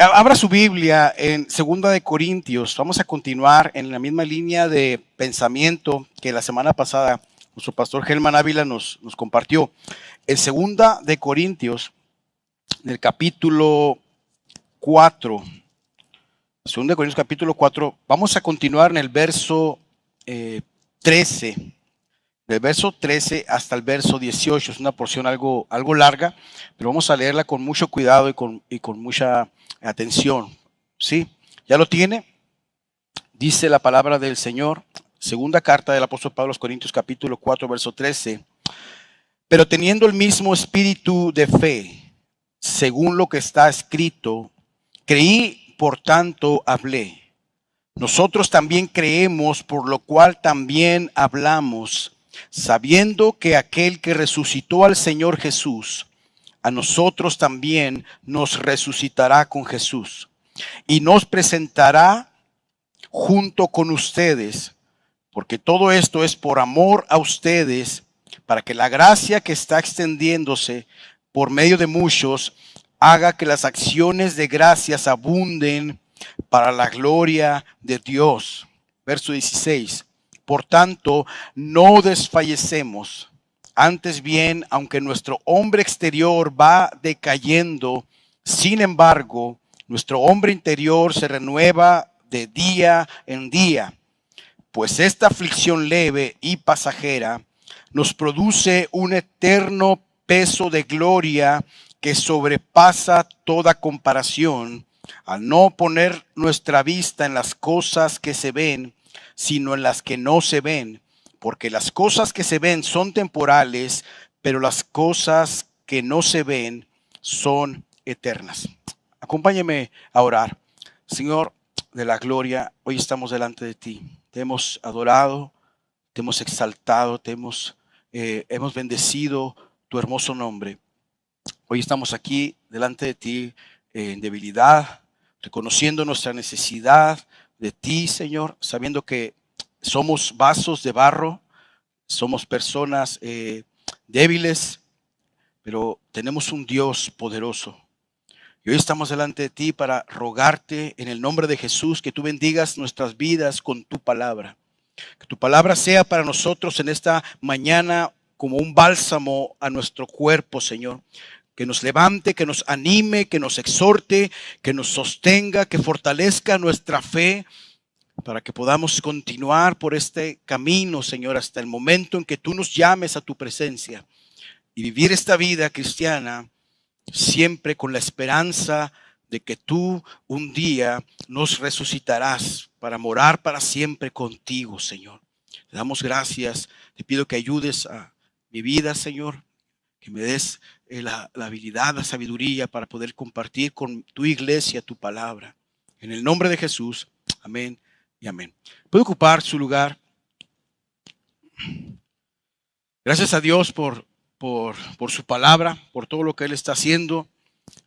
Abra su Biblia en Segunda de Corintios. Vamos a continuar en la misma línea de pensamiento que la semana pasada nuestro pastor Germán Ávila nos compartió. En Segunda de Corintios, en el capítulo 4, Segunda de Corintios capítulo 4, vamos a continuar en el verso 13. Del verso 13 hasta el verso 18, es una porción algo larga, pero vamos a leerla con mucho cuidado y con mucha atención. ¿Sí? ¿Ya lo tiene? Dice la palabra del Señor, segunda carta del apóstol Pablo a los Corintios, capítulo 4, verso 13. Pero teniendo el mismo espíritu de fe, según lo que está escrito, creí, por tanto hablé. Nosotros también creemos, por lo cual también hablamos, sabiendo que aquel que resucitó al Señor Jesús, a nosotros también nos resucitará con Jesús y nos presentará junto con ustedes, porque todo esto es por amor a ustedes, para que la gracia que está extendiéndose por medio de muchos haga que las acciones de gracias abunden para la gloria de Dios. Verso 16. Por tanto, no desfallecemos. Antes bien, aunque nuestro hombre exterior va decayendo, sin embargo, nuestro hombre interior se renueva de día en día. Pues esta aflicción leve y pasajera nos produce un eterno peso de gloria que sobrepasa toda comparación, al no poner nuestra vista en las cosas que se ven, sino en las que no se ven, porque las cosas que se ven son temporales, pero las cosas que no se ven son eternas. Acompáñeme a orar. Señor de la gloria, hoy estamos delante de ti. Te hemos adorado, te hemos exaltado, hemos bendecido tu hermoso nombre. Hoy estamos aquí delante de ti en debilidad, reconociendo nuestra necesidad de ti, Señor, sabiendo que somos vasos de barro, somos personas débiles, pero tenemos un Dios poderoso. Y hoy estamos delante de ti para rogarte en el nombre de Jesús que tú bendigas nuestras vidas con tu palabra. Que tu palabra sea para nosotros en esta mañana como un bálsamo a nuestro cuerpo, Señor. Que nos levante, que nos anime, que nos exhorte, que nos sostenga, que fortalezca nuestra fe para que podamos continuar por este camino, Señor, hasta el momento en que tú nos llames a tu presencia y vivir esta vida cristiana siempre con la esperanza de que tú un día nos resucitarás para morar para siempre contigo, Señor. Te damos gracias, te pido que ayudes a mi vida, Señor, que me des la habilidad, la sabiduría para poder compartir con tu iglesia tu palabra. En el nombre de Jesús, amén y amén. ¿Puede ocupar su lugar? Gracias a Dios por su palabra, por todo lo que Él está haciendo.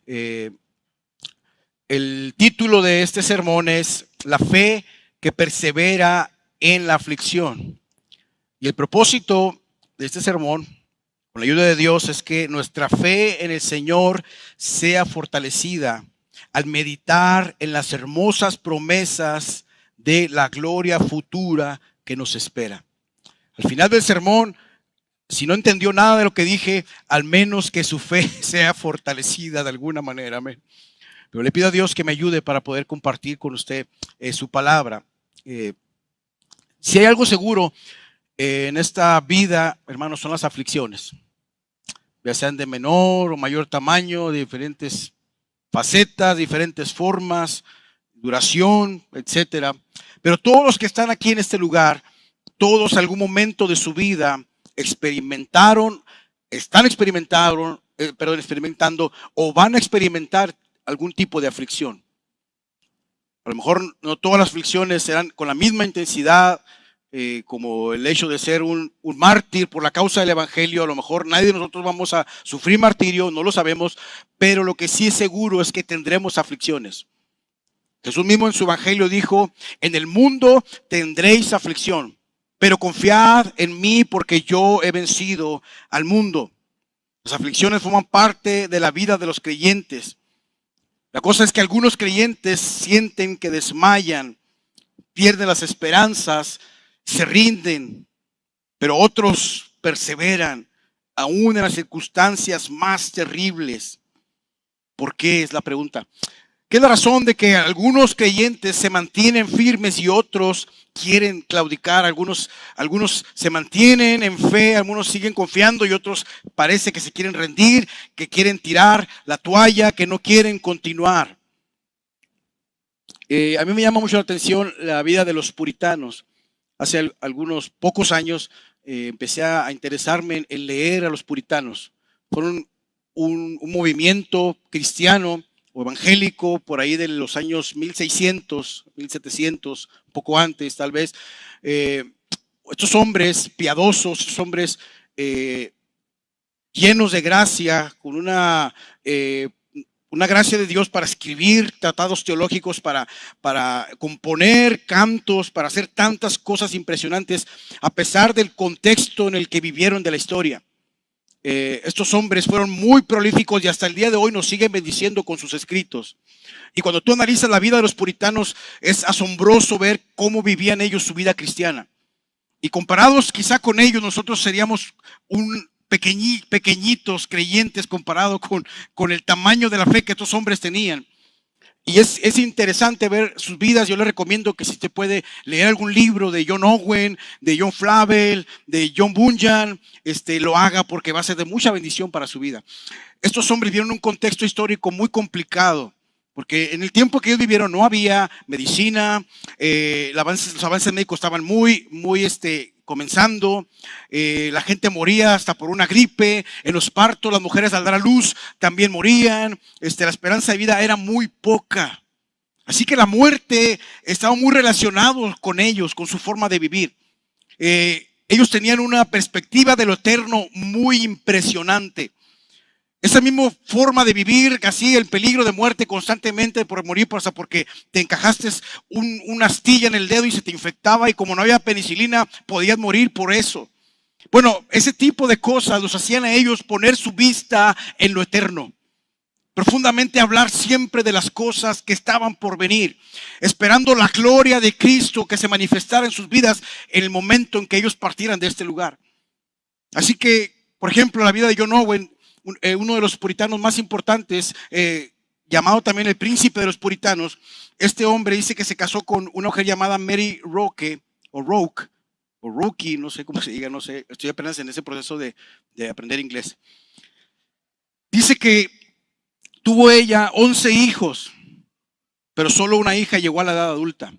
El título de este sermón es La fe que persevera en la aflicción. Y el propósito de este sermón, con la ayuda de Dios, es que nuestra fe en el Señor sea fortalecida al meditar en las hermosas promesas de la gloria futura que nos espera. Al final del sermón, si no entendió nada de lo que dije, al menos que su fe sea fortalecida de alguna manera. Amén. Pero le pido a Dios que me ayude para poder compartir con usted su palabra. Si hay algo seguro en esta vida, hermanos, son las aflicciones. Ya sean de menor o mayor tamaño, de diferentes facetas, diferentes formas, duración, etcétera. Pero todos los que están aquí en este lugar, todos en algún momento de su vida experimentaron, están experimentando o van a experimentar algún tipo de aflicción. A lo mejor no todas las aflicciones serán con la misma intensidad, como el hecho de ser un mártir por la causa del evangelio. A lo mejor nadie de nosotros vamos a sufrir martirio, no lo sabemos, pero lo que sí es seguro es que tendremos aflicciones. Jesús mismo en su evangelio dijo: en el mundo tendréis aflicción, pero confiad en mí porque yo he vencido al mundo. Las aflicciones forman parte de la vida de los creyentes. La cosa es que algunos creyentes sienten que desmayan, pierden las esperanzas, se rinden, pero otros perseveran, aún en las circunstancias más terribles. ¿Por qué? Es la pregunta. ¿Qué es la razón de que algunos creyentes se mantienen firmes y otros quieren claudicar? Algunos se mantienen en fe, algunos siguen confiando y otros parece que se quieren rendir, que quieren tirar la toalla, que no quieren continuar. A mí me llama mucho la atención la vida de los puritanos. Hace algunos pocos años empecé a interesarme en leer a los puritanos. Fueron un movimiento cristiano o evangélico por ahí de los años 1600, 1700, un poco antes tal vez. Estos hombres piadosos, estos hombres llenos de gracia, con una gracia de Dios para escribir tratados teológicos, para componer cantos, para hacer tantas cosas impresionantes, a pesar del contexto en el que vivieron de la historia. Estos hombres fueron muy prolíficos y hasta el día de hoy nos siguen bendiciendo con sus escritos. Y cuando tú analizas la vida de los puritanos, es asombroso ver cómo vivían ellos su vida cristiana. Y comparados quizá con ellos, nosotros seríamos pequeñitos creyentes comparado con el tamaño de la fe que estos hombres tenían. Y es interesante ver sus vidas. Yo les recomiendo que si te puede leer algún libro de John Owen, de John Flavel, de John Bunyan, lo haga porque va a ser de mucha bendición para su vida. Estos hombres vivieron un contexto histórico muy complicado, porque en el tiempo que ellos vivieron no había medicina, los avances médicos estaban muy comenzando, la gente moría hasta por una gripe, en los partos las mujeres al dar a luz también morían, la esperanza de vida era muy poca, así que la muerte estaba muy relacionada con ellos, con su forma de vivir. Ellos tenían una perspectiva de lo eterno muy impresionante. Esa misma forma de vivir, así el peligro de muerte constantemente por morir, porque te encajaste una astilla en el dedo y se te infectaba y como no había penicilina podías morir por eso. Bueno, ese tipo de cosas los hacían a ellos poner su vista en lo eterno. Profundamente hablar siempre de las cosas que estaban por venir, esperando la gloria de Cristo que se manifestara en sus vidas en el momento en que ellos partieran de este lugar. Así que, por ejemplo, la vida de John Owen, uno de los puritanos más importantes, llamado también el príncipe de los puritanos. Este hombre dice que se casó con una mujer llamada Mary Roque, o Roque, no sé cómo se diga, no sé, estoy apenas en ese proceso de aprender inglés. Dice que tuvo ella 11 hijos, pero solo una hija llegó a la edad adulta.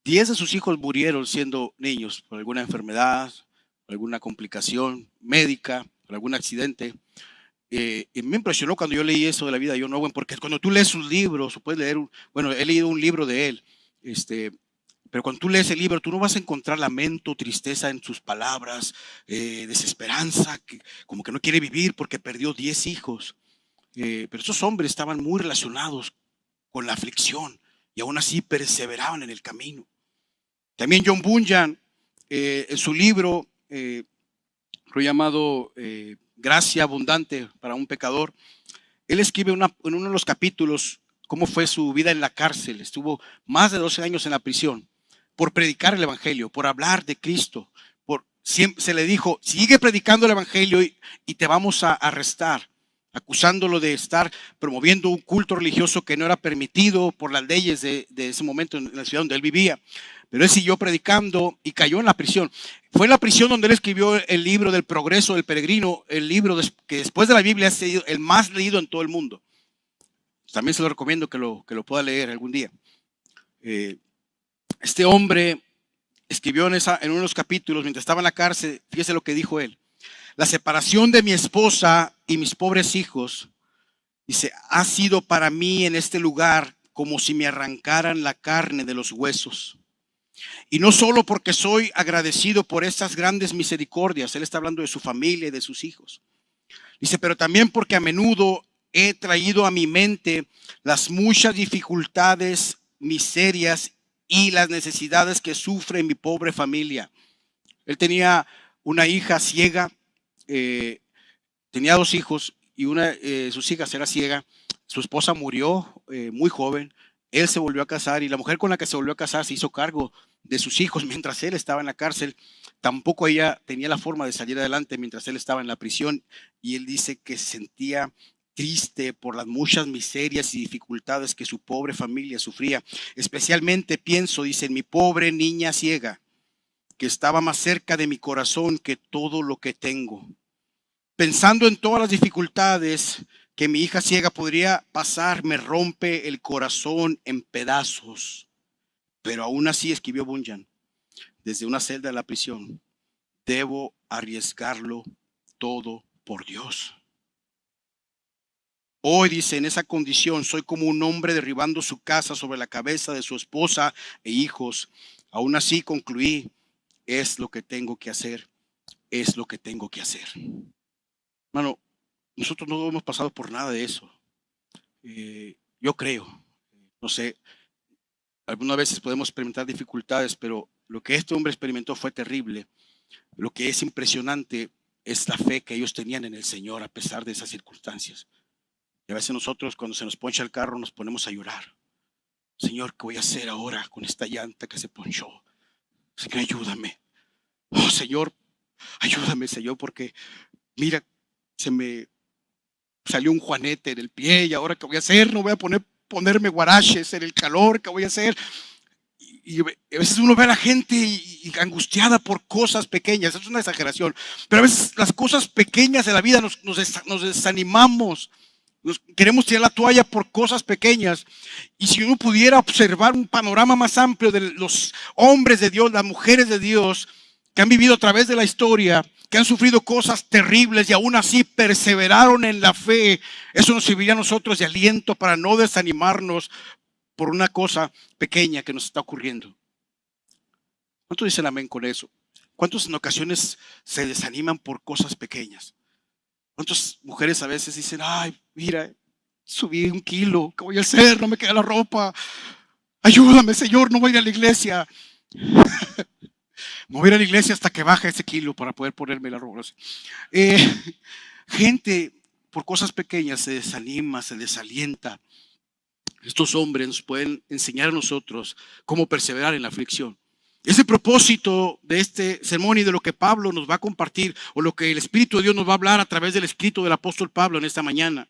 10 de sus hijos murieron siendo niños por alguna enfermedad, por alguna complicación médica, por algún accidente. Y me impresionó cuando yo leí eso de la vida de John Owen, porque cuando tú lees sus libros, o puedes leer, he leído un libro de él, pero cuando tú lees el libro, tú no vas a encontrar lamento, tristeza en sus palabras, desesperanza, como que no quiere vivir porque perdió 10 hijos. Pero esos hombres estaban muy relacionados con la aflicción y aún así perseveraban en el camino. También John Bunyan, en su libro, lo llamado Gracia Abundante para un Pecador, él escribe en uno de los capítulos cómo fue su vida en la cárcel. Estuvo más de 12 años en la prisión por predicar el evangelio, por hablar de Cristo. Siempre se le dijo, sigue predicando el evangelio y te vamos a arrestar, acusándolo de estar promoviendo un culto religioso que no era permitido por las leyes de ese momento en la ciudad donde él vivía. Pero él siguió predicando y cayó en la prisión. Fue en la prisión donde él escribió el libro del Progreso del Peregrino, el libro que después de la Biblia ha sido el más leído en todo el mundo. También se lo recomiendo que lo pueda leer algún día. Este hombre escribió en uno de los capítulos, mientras estaba en la cárcel, fíjese lo que dijo él. La separación de mi esposa y mis pobres hijos, dice, ha sido para mí en este lugar como si me arrancaran la carne de los huesos. Y no solo porque soy agradecido por estas grandes misericordias, él está hablando de su familia y de sus hijos. Dice, pero también porque a menudo he traído a mi mente las muchas dificultades, miserias y las necesidades que sufre mi pobre familia. Él tenía una hija ciega, tenía 2 hijos y una de sus hijas era ciega. Su esposa murió muy joven, él se volvió a casar y la mujer con la que se volvió a casar se hizo cargo de sus hijos mientras él estaba en la cárcel. Tampoco ella tenía la forma de salir adelante mientras él estaba en la prisión, y él dice que se sentía triste por las muchas miserias y dificultades que su pobre familia sufría. Especialmente pienso, dice, en mi pobre niña ciega, que estaba más cerca de mi corazón que todo lo que tengo. Pensando en todas las dificultades que mi hija ciega podría pasar, me rompe el corazón en pedazos. Pero aún así, escribió Bunyan, desde una celda de la prisión, debo arriesgarlo todo por Dios. Hoy, dice, en esa condición soy como un hombre derribando su casa sobre la cabeza de su esposa e hijos. Aún así concluí, es lo que tengo que hacer, es lo que tengo que hacer. Hermano, nosotros no hemos pasado por nada de eso. Yo creo, no sé, algunas veces podemos experimentar dificultades, pero lo que este hombre experimentó fue terrible. Lo que es impresionante es la fe que ellos tenían en el Señor a pesar de esas circunstancias. Y a veces nosotros, cuando se nos poncha el carro, nos ponemos a llorar. Señor, ¿qué voy a hacer ahora con esta llanta que se ponchó? Señor, ayúdame. Oh, Señor, ayúdame, Señor, porque mira, se me salió un juanete en el pie y ahora ¿qué voy a hacer? No voy a ponerme guaraches en el calor, ¿qué voy a hacer? Y a veces uno ve a la gente y angustiada por cosas pequeñas. Es una exageración, pero a veces las cosas pequeñas de la vida nos desanimamos. Queremos tirar la toalla por cosas pequeñas. Y si uno pudiera observar un panorama más amplio de los hombres de Dios, las mujeres de Dios que han vivido a través de la historia, que han sufrido cosas terribles y aún así perseveraron en la fe, eso nos serviría a nosotros de aliento para no desanimarnos por una cosa pequeña que nos está ocurriendo. ¿Cuántos dicen amén con eso? ¿Cuántos en ocasiones se desaniman por cosas pequeñas? ¿Cuántas mujeres a veces dicen, ay, mira, subí 1 kilo, ¿qué voy a hacer? No me queda la ropa. Ayúdame, Señor, no voy a ir a la iglesia. Me voy a ir a la iglesia hasta que baje ese kilo para poder ponerme la ropa. Gente por cosas pequeñas se desanima, se desalienta. Estos hombres nos pueden enseñar a nosotros cómo perseverar en la aflicción. Ese propósito de este sermón y de lo que Pablo nos va a compartir, o lo que el Espíritu de Dios nos va a hablar a través del escrito del apóstol Pablo en esta mañana.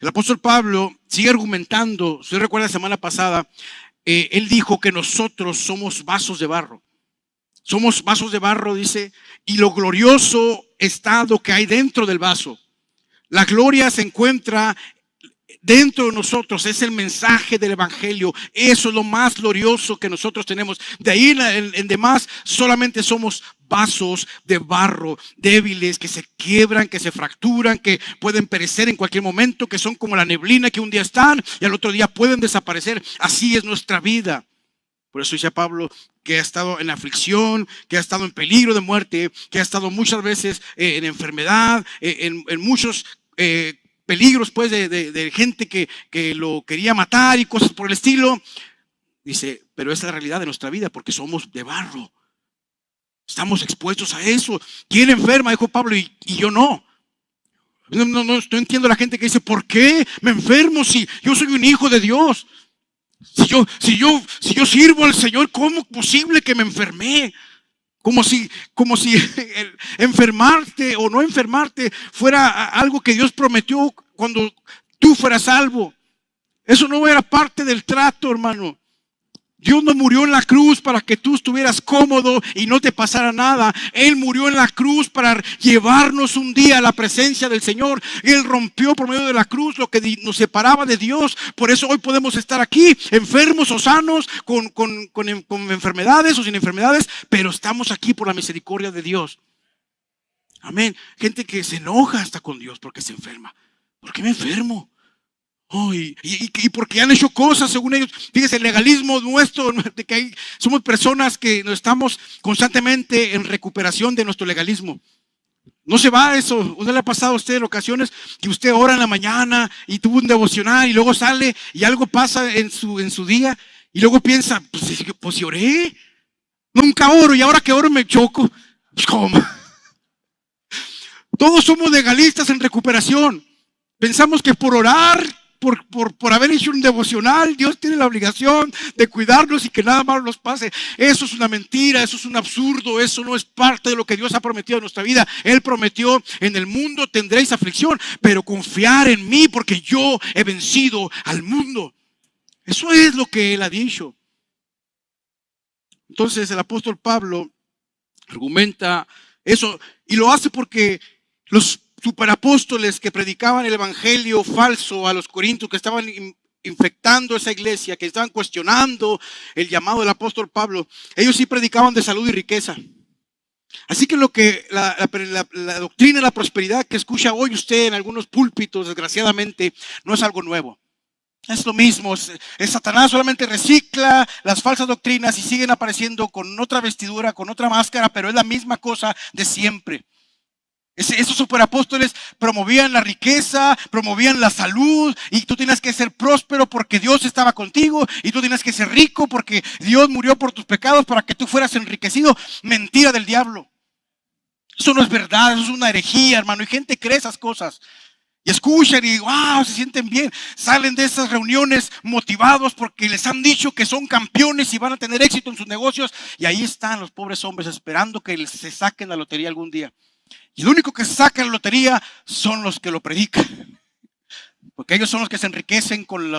El apóstol Pablo sigue argumentando. Si usted recuerda la semana pasada, él dijo que nosotros somos vasos de barro. Somos vasos de barro, dice, y lo glorioso estado que hay dentro del vaso. La gloria se encuentra dentro de nosotros, es el mensaje del evangelio. Eso es lo más glorioso que nosotros tenemos. De ahí en demás solamente somos vasos de barro, débiles, que se quiebran, que se fracturan, que pueden perecer en cualquier momento, que son como la neblina que un día están y al otro día pueden desaparecer. Así es nuestra vida. Por eso dice Pablo que ha estado en aflicción, que ha estado en peligro de muerte, que ha estado muchas veces en enfermedad, en muchos peligros pues de gente que lo quería matar y cosas por el estilo. Dice, pero esa es la realidad de nuestra vida porque somos de barro. Estamos expuestos a eso. ¿Quién enferma? Dijo Pablo, y yo no. No entiendo a la gente que dice, ¿por qué me enfermo si yo soy un hijo de Dios? Si yo sirvo al Señor, ¿cómo es posible que me enfermé? Como si el enfermarte o no enfermarte fuera algo que Dios prometió cuando tú fueras salvo. Eso no era parte del trato, hermano. Dios no murió en la cruz para que tú estuvieras cómodo y no te pasara nada. Él murió en la cruz para llevarnos un día a la presencia del Señor. Él rompió por medio de la cruz lo que nos separaba de Dios. Por eso hoy podemos estar aquí, enfermos o sanos, con enfermedades o sin enfermedades, pero estamos aquí por la misericordia de Dios. Amén. Gente que se enoja hasta con Dios porque se enferma. ¿Por qué me enfermo? Oh, y porque han hecho cosas según ellos. Fíjese, el legalismo nuestro, de que somos personas que no estamos constantemente en recuperación de nuestro legalismo. No se va eso. ¿No le ha pasado a usted en ocasiones que usted ora en la mañana y tuvo un devocional y luego sale y algo pasa en su día y luego piensa, pues si oré, nunca oro y ahora que oro me choco? ¿Cómo? Todos somos legalistas en recuperación. Pensamos que por orar por haber hecho un devocional. Dios tiene la obligación de cuidarnos y que nada malo nos pase. Eso es una mentira, eso es un absurdo, eso no es parte de lo que Dios ha prometido en nuestra vida. Él prometió: en el mundo tendréis aflicción, pero confiar en mí porque yo he vencido al mundo. Eso es lo que Él ha dicho. Entonces el apóstol Pablo argumenta eso y lo hace porque los superapóstoles que predicaban el evangelio falso a los corintios, que estaban infectando esa iglesia, que estaban cuestionando el llamado del apóstol Pablo, ellos sí predicaban de salud y riqueza. Así que la doctrina de la prosperidad que escucha hoy usted en algunos púlpitos, desgraciadamente, no es algo nuevo. Es lo mismo. Satanás solamente recicla las falsas doctrinas y siguen apareciendo con otra vestidura, con otra máscara, pero es la misma cosa de siempre. Esos superapóstoles promovían la riqueza, promovían la salud, y tú tienes que ser próspero porque Dios estaba contigo, y tú tienes que ser rico porque Dios murió por tus pecados para que tú fueras enriquecido. Mentira del diablo. Eso no es verdad, eso es una herejía, hermano, y gente cree esas cosas. Y escuchan y wow, se sienten bien. Salen de esas reuniones motivados porque les han dicho que son campeones y van a tener éxito en sus negocios. Y ahí están los pobres hombres esperando que se saquen la lotería algún día. Y lo único que saca la lotería son los que lo predican. Porque ellos son los que se enriquecen con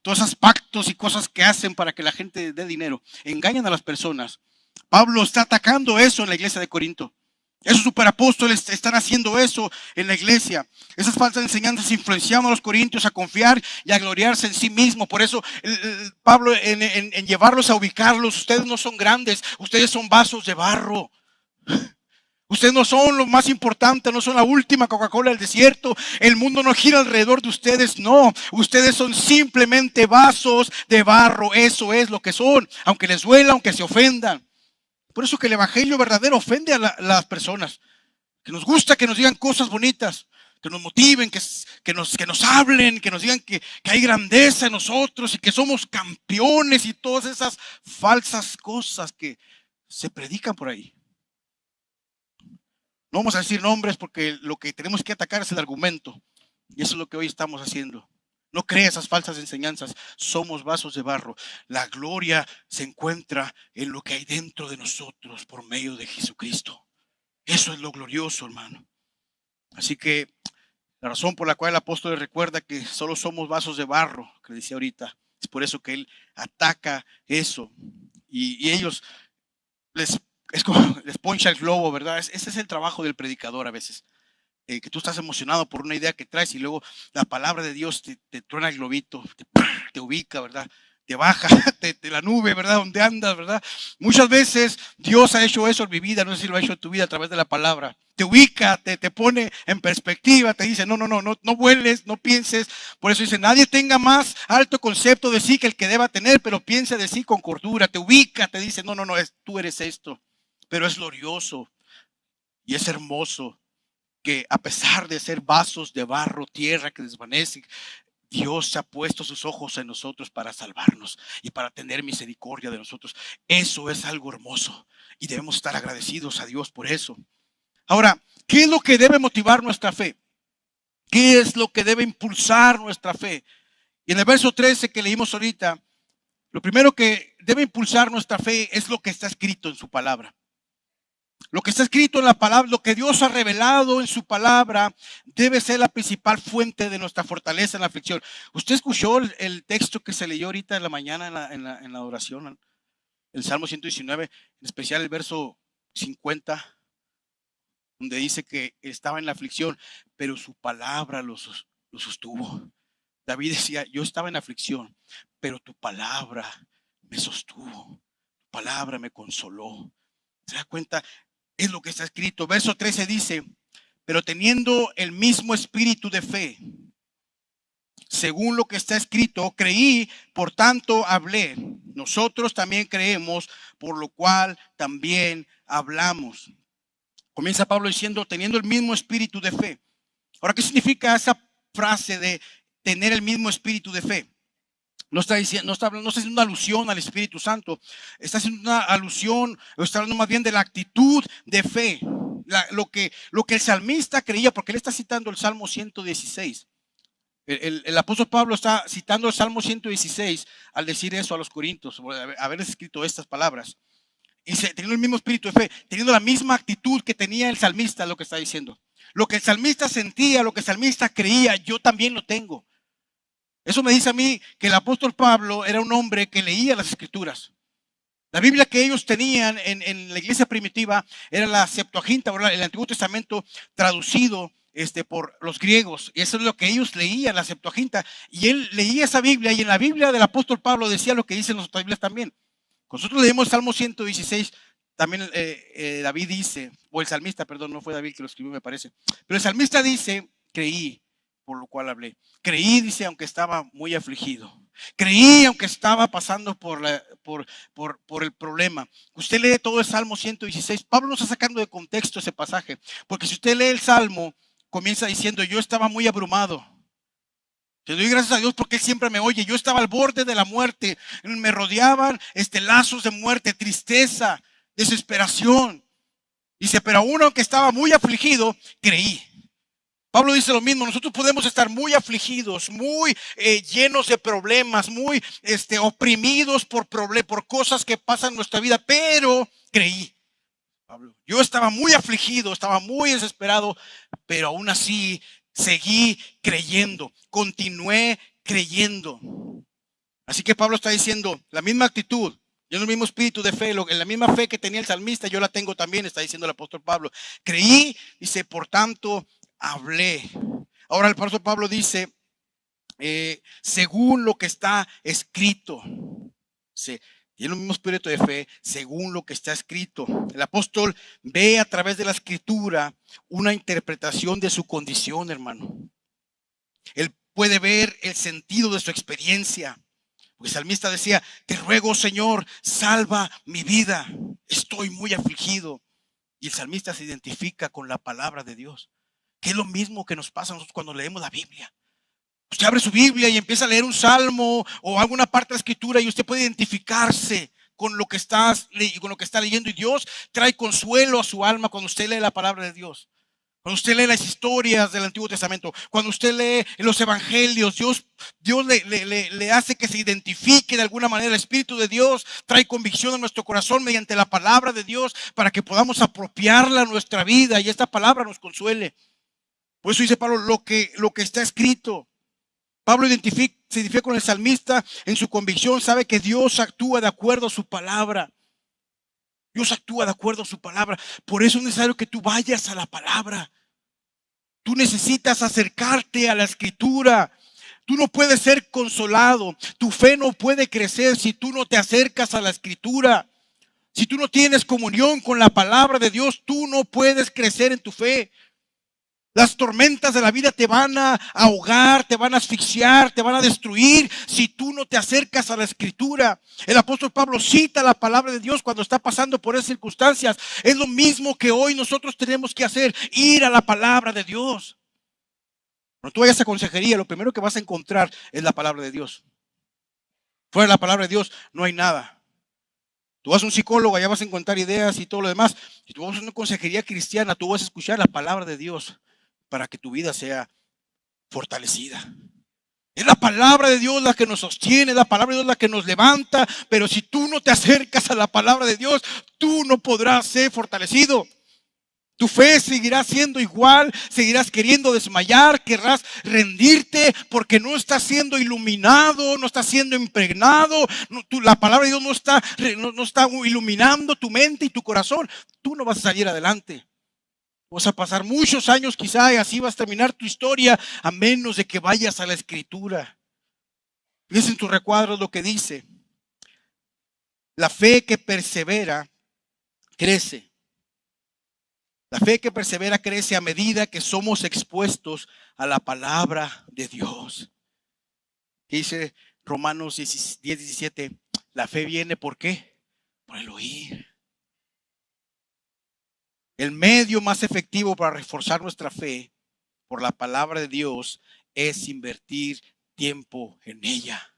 todos esos pactos y cosas que hacen para que la gente dé dinero. Engañan a las personas. Pablo está atacando eso en la iglesia de Corinto. Esos superapóstoles están haciendo eso en la iglesia. Esas falsas enseñanzas influenciaban a los corintios a confiar y a gloriarse en sí mismo. Por eso Pablo en llevarlos a ubicarlos: ustedes no son grandes, ustedes son vasos de barro. Ustedes no son lo más importante, no son la última Coca-Cola del desierto. El mundo no gira alrededor de ustedes, no. Ustedes son simplemente vasos de barro. Eso es lo que son, aunque les duela, aunque se ofendan. Por eso que el evangelio verdadero ofende a las personas. Que nos gusta que nos digan cosas bonitas, que nos motiven, que nos hablen, que nos digan que hay grandeza en nosotros y que somos campeones y todas esas falsas cosas que se predican por ahí. No vamos a decir nombres porque lo que tenemos que atacar es el argumento. Y eso es lo que hoy estamos haciendo. No crea esas falsas enseñanzas. Somos vasos de barro. La gloria se encuentra en lo que hay dentro de nosotros por medio de Jesucristo. Eso es lo glorioso, hermano. Así que la razón por la cual el apóstol recuerda que solo somos vasos de barro, que decía ahorita, es por eso que él ataca eso. Y ellos es como les poncha el globo, ¿verdad? Ese es el trabajo del predicador a veces. Que tú estás emocionado por una idea que traes y luego la palabra de Dios te truena el globito, te ubica, ¿verdad? Te baja de la nube, ¿verdad? Donde andas, ¿verdad? Muchas veces Dios ha hecho eso en mi vida, no sé si lo ha hecho en tu vida a través de la palabra. Te ubica, te pone en perspectiva, te dice: no vueles, no pienses. Por eso dice: nadie tenga más alto concepto de sí que el que deba tener, pero piense de sí con cordura. Te ubica, te dice: no, tú eres esto. Pero es glorioso y es hermoso que a pesar de ser vasos de barro, tierra que desvanece, Dios ha puesto sus ojos en nosotros para salvarnos y para tener misericordia de nosotros. Eso es algo hermoso y debemos estar agradecidos a Dios por eso. Ahora, ¿qué es lo que debe motivar nuestra fe? ¿Qué es lo que debe impulsar nuestra fe? Y en el verso 13 que leímos ahorita, lo primero que debe impulsar nuestra fe es lo que está escrito en su palabra. Lo que está escrito en la palabra, lo que Dios ha revelado en su palabra, debe ser la principal fuente de nuestra fortaleza en la aflicción. ¿Usted escuchó el texto que se leyó ahorita en la mañana en la oración? El Salmo 119, en especial el verso 50, donde dice que estaba en la aflicción, pero su palabra lo sostuvo. David decía: yo estaba en aflicción, pero tu palabra me sostuvo, tu palabra me consoló. ¿Se da cuenta? Es lo que está escrito. Verso 13 dice: pero teniendo el mismo espíritu de fe, según lo que está escrito, creí, por tanto hablé. Nosotros también creemos, por lo cual también hablamos. Comienza Pablo diciendo: teniendo el mismo espíritu de fe. Ahora, ¿qué significa esa frase de tener el mismo espíritu de fe? No está haciendo una alusión al Espíritu Santo. Está haciendo una alusión, o está hablando más bien de la actitud de fe. Lo que el salmista creía, porque él está citando el Salmo 116. El apóstol Pablo está citando el Salmo 116 al decir eso a los corintios, haber escrito estas palabras. Y teniendo el mismo espíritu de fe, teniendo la misma actitud que tenía el salmista, lo que está diciendo. Lo que el salmista sentía, lo que el salmista creía, yo también lo tengo. Eso me dice a mí que el apóstol Pablo era un hombre que leía las escrituras. La Biblia que ellos tenían en la iglesia primitiva era la Septuaginta, el Antiguo Testamento traducido por los griegos. Y eso es lo que ellos leían, la Septuaginta. Y él leía esa Biblia, y en la Biblia del apóstol Pablo decía lo que dicen las otras Biblias también. Nosotros leemos Salmo 116, también David dice, o el salmista, perdón, no fue David que lo escribió, me parece. Pero el salmista dice, creí, por lo cual hablé. Creí, dice, aunque estaba muy afligido. Creí, aunque estaba pasando por el problema. Usted lee todo el Salmo 116. Pablo no está sacando de contexto ese pasaje, porque si usted lee el Salmo, comienza diciendo, yo estaba muy abrumado. Te doy gracias a Dios porque Él siempre me oye. Yo estaba al borde de la muerte. Me rodeaban lazos de muerte, tristeza, desesperación. Dice, pero aún aunque estaba muy afligido, creí. Pablo dice lo mismo. Nosotros podemos estar muy afligidos, muy llenos de problemas, muy oprimidos por cosas que pasan en nuestra vida, pero creí. Pablo, yo estaba muy afligido, estaba muy desesperado, pero aún así seguí creyendo, continué creyendo. Así que Pablo está diciendo la misma actitud, yo el mismo espíritu de fe, la misma fe que tenía el salmista, yo la tengo también, está diciendo el apóstol Pablo. Creí, dice, por tanto, hablé. Ahora el apóstol Pablo dice, según lo que está escrito. Tiene el mismo espíritu de fe, según lo que está escrito. El apóstol ve a través de la escritura una interpretación de su condición, hermano. Él puede ver el sentido de su experiencia. Porque el salmista decía, te ruego, Señor, salva mi vida. Estoy muy afligido. Y el salmista se identifica con la palabra de Dios, que es lo mismo que nos pasa a nosotros cuando leemos la Biblia. Usted abre su Biblia y empieza a leer un salmo o alguna parte de la escritura y usted puede identificarse con lo que está leyendo, y Dios trae consuelo a su alma cuando usted lee la palabra de Dios. Cuando usted lee las historias del Antiguo Testamento, cuando usted lee los evangelios, Dios le hace que se identifique de alguna manera. El Espíritu de Dios trae convicción en nuestro corazón mediante la palabra de Dios para que podamos apropiarla a nuestra vida y esta palabra nos consuele. Por eso dice Pablo, lo que está escrito. Pablo se identifica con el salmista en su convicción, sabe que Dios actúa de acuerdo a su palabra. Dios actúa de acuerdo a su palabra. Por eso es necesario que tú vayas a la palabra. Tú necesitas acercarte a la escritura. Tú no puedes ser consolado. Tu fe no puede crecer si tú no te acercas a la escritura. Si tú no tienes comunión con la palabra de Dios, tú no puedes crecer en tu fe. Las tormentas de la vida te van a ahogar, te van a asfixiar, te van a destruir si tú no te acercas a la escritura. El apóstol Pablo cita la palabra de Dios cuando está pasando por esas circunstancias. Es lo mismo que hoy nosotros tenemos que hacer, ir a la palabra de Dios. Cuando tú vayas a consejería, lo primero que vas a encontrar es la palabra de Dios. Fuera de la palabra de Dios no hay nada. Tú vas a un psicólogo, allá vas a encontrar ideas y todo lo demás. Si tú vas a una consejería cristiana, tú vas a escuchar la palabra de Dios para que tu vida sea fortalecida. Es la palabra de Dios la que nos sostiene, es la palabra de Dios la que nos levanta. Pero si tú no te acercas a la palabra de Dios, tú no podrás ser fortalecido. Tu fe seguirá siendo igual, seguirás queriendo desmayar, querrás rendirte porque no estás siendo iluminado, no estás siendo impregnado. La palabra de Dios no está iluminando tu mente y tu corazón. Tú no vas a salir adelante. Vas a pasar muchos años quizá y así vas a terminar tu historia a menos de que vayas a la escritura. Fíjense en tus recuadros lo que dice. La fe que persevera crece. La fe que persevera crece a medida que somos expuestos a la palabra de Dios. Dice Romanos 10:17. La fe viene ¿por qué? Por el oír. El medio más efectivo para reforzar nuestra fe por la palabra de Dios es invertir tiempo en ella.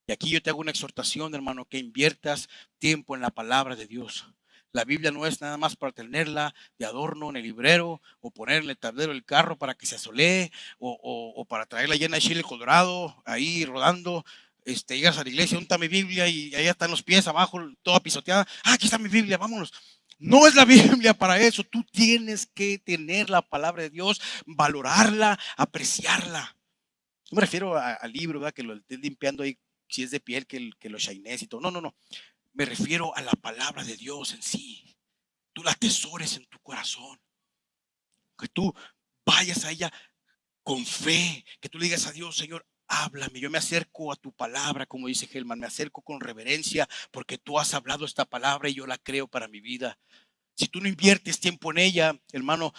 Y aquí yo te hago una exhortación, hermano, que inviertas tiempo en la palabra de Dios. La Biblia no es nada más para tenerla de adorno en el librero o ponerle en el tablero del carro para que se asolee o para traerla llena de chile colorado ahí rodando. Llegas a la iglesia, ¿dónde está mi Biblia? Y ahí están los pies abajo, toda pisoteada. Ah, aquí está mi Biblia, vámonos. No es la Biblia para eso. Tú tienes que tener la palabra de Dios, valorarla, apreciarla. No me refiero al libro, ¿verdad? Que lo estés limpiando ahí, si es de piel, que lo shines y todo. No, no, no. Me refiero a la palabra de Dios en sí. Tú la atesores en tu corazón. Que tú vayas a ella con fe. Que tú le digas a Dios, Señor, háblame. Yo me acerco a tu palabra, como dice Helman. Me acerco con reverencia porque tú has hablado esta palabra y yo la creo para mi vida. Si tú no inviertes tiempo en ella, hermano,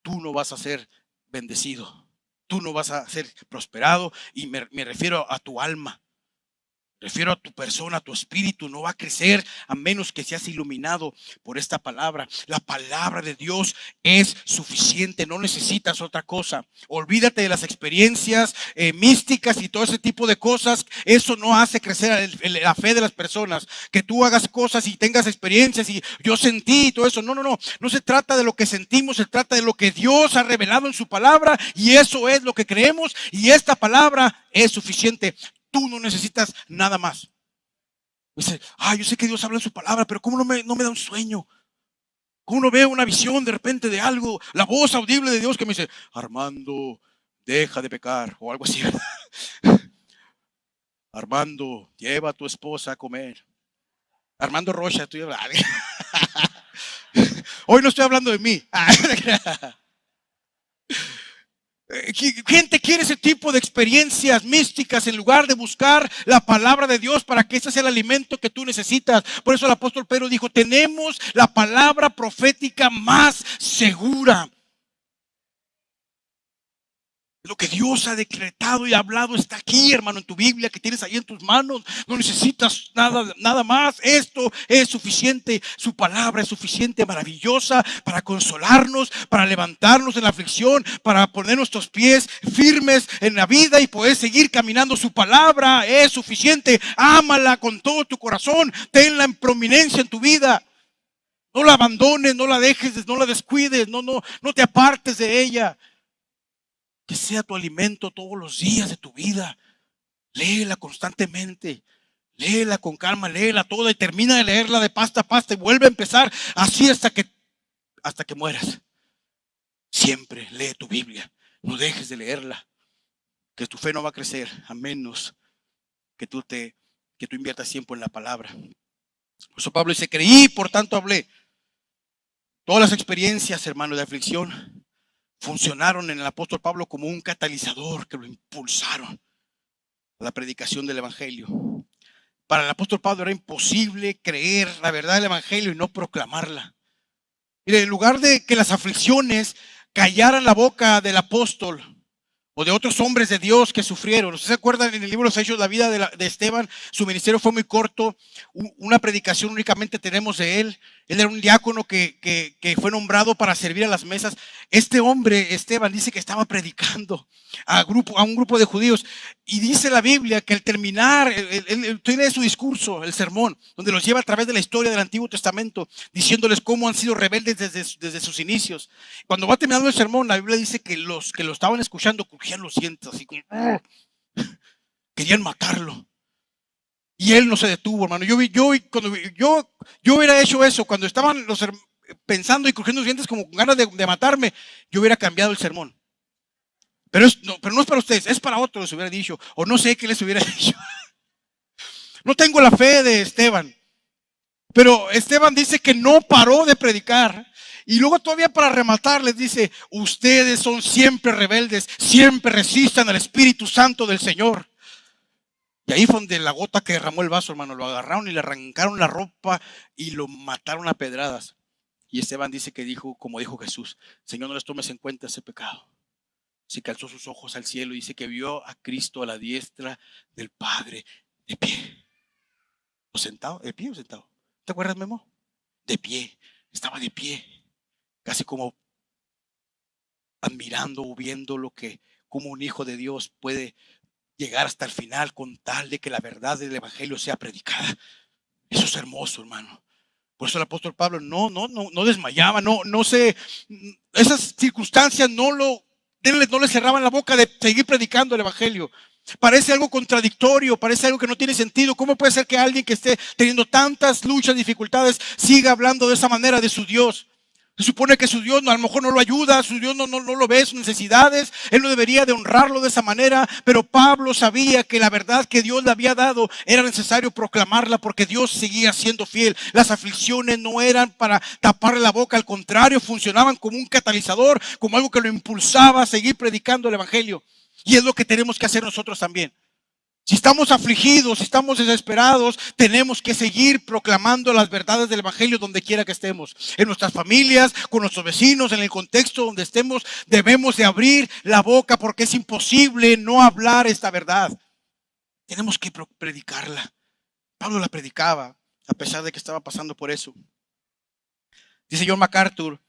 tú no vas a ser bendecido. Tú no vas a ser prosperado. Y me refiero a tu alma. Refiero a tu persona, a tu espíritu, no va a crecer a menos que seas iluminado por esta palabra. La palabra de Dios es suficiente, no necesitas otra cosa. Olvídate de las experiencias místicas y todo ese tipo de cosas. Eso no hace crecer la fe de las personas. Que tú hagas cosas y tengas experiencias y yo sentí y todo eso. No, no, no. No se trata de lo que sentimos, se trata de lo que Dios ha revelado en su palabra y eso es lo que creemos y esta palabra es suficiente. Tú no necesitas nada más. Dice, yo sé que Dios habla en su palabra, pero ¿cómo no me da un sueño? ¿Cómo no veo una visión de repente de algo? La voz audible de Dios que me dice, Armando, deja de pecar, o algo así. Armando, lleva a tu esposa a comer. Armando Rocha, estoy hablando. Hoy no estoy hablando de mí. Gente quiere ese tipo de experiencias místicas en lugar de buscar la palabra de Dios para que ese sea el alimento que tú necesitas. Por eso el apóstol Pedro dijo, tenemos la palabra profética más segura. Lo que Dios ha decretado y hablado está aquí, hermano, en tu Biblia que tienes ahí en tus manos. No necesitas nada más. Esto es suficiente. Su palabra es suficiente, maravillosa para consolarnos, para levantarnos en la aflicción, para poner nuestros pies firmes en la vida y poder seguir caminando. Su palabra es suficiente. Ámala con todo tu corazón. Tenla en prominencia en tu vida. No la abandones, no la dejes, no la descuides, no te apartes de ella. Que sea tu alimento todos los días de tu vida. Léela constantemente. Léela con calma, léela toda y termina de leerla de pasta a pasta y vuelve a empezar así hasta que mueras. Siempre lee tu Biblia. No dejes de leerla. Que tu fe no va a crecer a menos que tú inviertas tiempo en la palabra. Por eso Pablo dice, creí, por tanto hablé. Todas las experiencias, hermano, de aflicción funcionaron en el apóstol Pablo como un catalizador que lo impulsaron a la predicación del evangelio. Para el apóstol Pablo era imposible creer la verdad del evangelio y no proclamarla. Mire, en lugar de que las aflicciones callaran la boca del apóstol o de otros hombres de Dios que sufrieron. ¿Ustedes se acuerdan en el libro de los Hechos, la vida de Esteban? Su ministerio fue muy corto, una predicación únicamente tenemos de él. Él era un diácono que fue nombrado para servir a las mesas. Este hombre, Esteban, dice que estaba predicando a un grupo de judíos. Y dice la Biblia que al terminar, él tiene su discurso, el sermón, donde los lleva a través de la historia del Antiguo Testamento, diciéndoles cómo han sido rebeldes desde sus inicios. Cuando va terminando el sermón, la Biblia dice que los que lo estaban escuchando crujían los dientes, así como querían matarlo. Y él no se detuvo, hermano. Cuando yo hubiera hecho eso, cuando estaban pensando y crujiendo los dientes como con ganas de matarme, yo hubiera cambiado el sermón. Pero no es para ustedes, es para otros, les hubiera dicho. O no sé qué les hubiera dicho. No tengo la fe de Esteban. Pero Esteban dice que no paró de predicar. Y luego todavía para rematar les dice, ustedes son siempre rebeldes, siempre resistan al Espíritu Santo del Señor. Y ahí fue donde la gota que derramó el vaso, hermano, lo agarraron y le arrancaron la ropa y lo mataron a pedradas. Y Esteban dice que dijo, como dijo Jesús, Señor, no les tomes en cuenta ese pecado. Se calzó sus ojos al cielo y dice que vio a Cristo a la diestra del Padre de pie. ¿O sentado? ¿De pie o sentado? ¿Te acuerdas, Memo? De pie, estaba de pie, casi como admirando o viendo como un hijo de Dios puede llegar hasta el final con tal de que la verdad del evangelio sea predicada. Eso es hermoso, hermano. Por eso el apóstol Pablo no desmayaba, esas circunstancias no le cerraban la boca de seguir predicando el evangelio. Parece algo contradictorio, parece algo que no tiene sentido. ¿Cómo puede ser que alguien que esté teniendo tantas luchas, dificultades, siga hablando de esa manera de su Dios? Se supone que su Dios a lo mejor no lo ayuda, su Dios no lo ve, sus necesidades, él no debería de honrarlo de esa manera, pero Pablo sabía que la verdad que Dios le había dado era necesario proclamarla porque Dios seguía siendo fiel. Las aflicciones no eran para taparle la boca, al contrario, funcionaban como un catalizador, como algo que lo impulsaba a seguir predicando el evangelio. Y es lo que tenemos que hacer nosotros también. Si estamos afligidos, si estamos desesperados, tenemos que seguir proclamando las verdades del evangelio donde quiera que estemos. En nuestras familias, con nuestros vecinos, en el contexto donde estemos, debemos de abrir la boca porque es imposible no hablar esta verdad. Tenemos que predicarla. Pablo la predicaba a pesar de que estaba pasando por eso. Dice John MacArthur,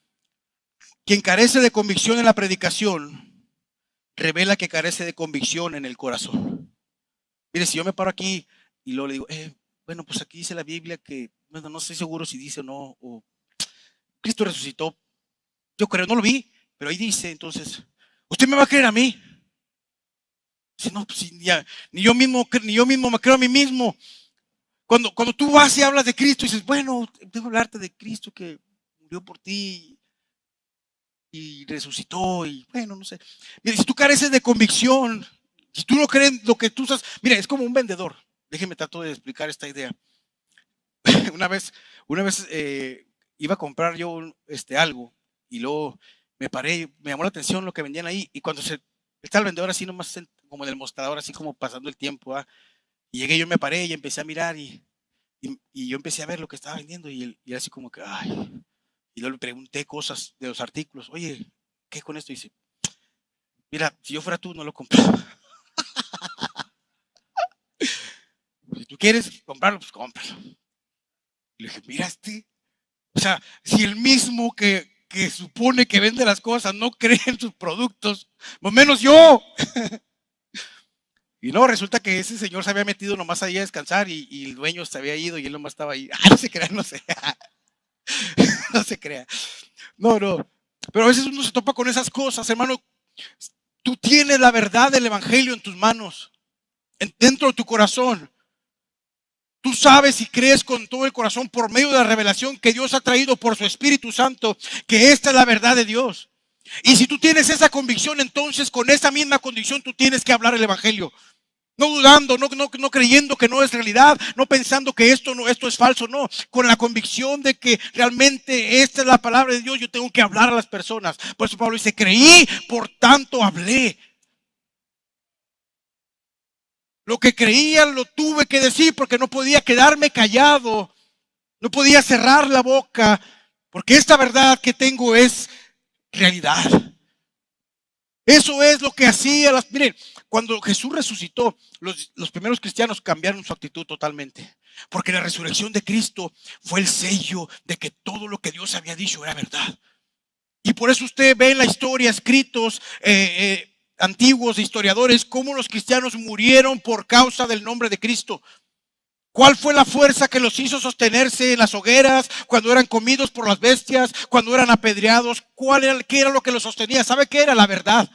quien carece de convicción en la predicación, revela que carece de convicción en el corazón. Mire, si yo me paro aquí y luego le digo, bueno, pues aquí dice la Biblia que, bueno, no estoy seguro si dice o no, o Cristo resucitó. Yo creo, no lo vi, pero ahí dice, entonces, ¿usted me va a creer a mí? Si no, pues ni yo mismo me creo a mí mismo. Cuando tú vas y hablas de Cristo y dices, bueno, debo hablarte de Cristo que murió por ti y resucitó y bueno, no sé. Mire, si tú careces de convicción, si tú no crees lo que tú sabes, mira, es como un vendedor. Déjeme tratar de explicar esta idea. Una vez iba a comprar yo algo y luego me paré, me llamó la atención lo que vendían ahí y cuando está el vendedor así nomás como en el mostrador, así como pasando el tiempo, y llegué, yo me paré y empecé a mirar y yo empecé a ver lo que estaba vendiendo y era así como que, ay, y luego le pregunté cosas de los artículos, oye, ¿qué con esto? Y dice, mira, si yo fuera tú no lo compraba. Si tú quieres comprarlo, pues cómpralo. Y le dije, miraste, o sea, si el mismo que supone que vende las cosas no cree en sus productos, no menos yo. Y no, resulta que ese señor se había metido nomás ahí a descansar y el dueño se había ido y él nomás estaba ahí. No se crea, no sé. No se crea. No. Pero a veces uno se topa con esas cosas, hermano. Tú tienes la verdad del evangelio en tus manos, dentro de tu corazón. Tú sabes y crees con todo el corazón por medio de la revelación que Dios ha traído por su Espíritu Santo, que esta es la verdad de Dios. Y si tú tienes esa convicción, entonces con esa misma convicción tú tienes que hablar el evangelio. No dudando, no creyendo que no es realidad, no pensando que esto es falso, no. Con la convicción de que realmente esta es la palabra de Dios, yo tengo que hablar a las personas. Por eso Pablo dice, creí, por tanto hablé. Lo que creía lo tuve que decir porque no podía quedarme callado. No podía cerrar la boca porque esta verdad que tengo es realidad. Eso es lo que hacía. Miren, cuando Jesús resucitó, los primeros cristianos cambiaron su actitud totalmente. Porque la resurrección de Cristo fue el sello de que todo lo que Dios había dicho era verdad. Y por eso usted ve en la historia escritos antiguos historiadores cómo los cristianos murieron por causa del nombre de Cristo. ¿Cuál fue la fuerza que los hizo sostenerse en las hogueras cuando eran comidos por las bestias, cuando eran apedreados? ¿Qué era lo que los sostenía? ¿Sabe qué era? La verdad.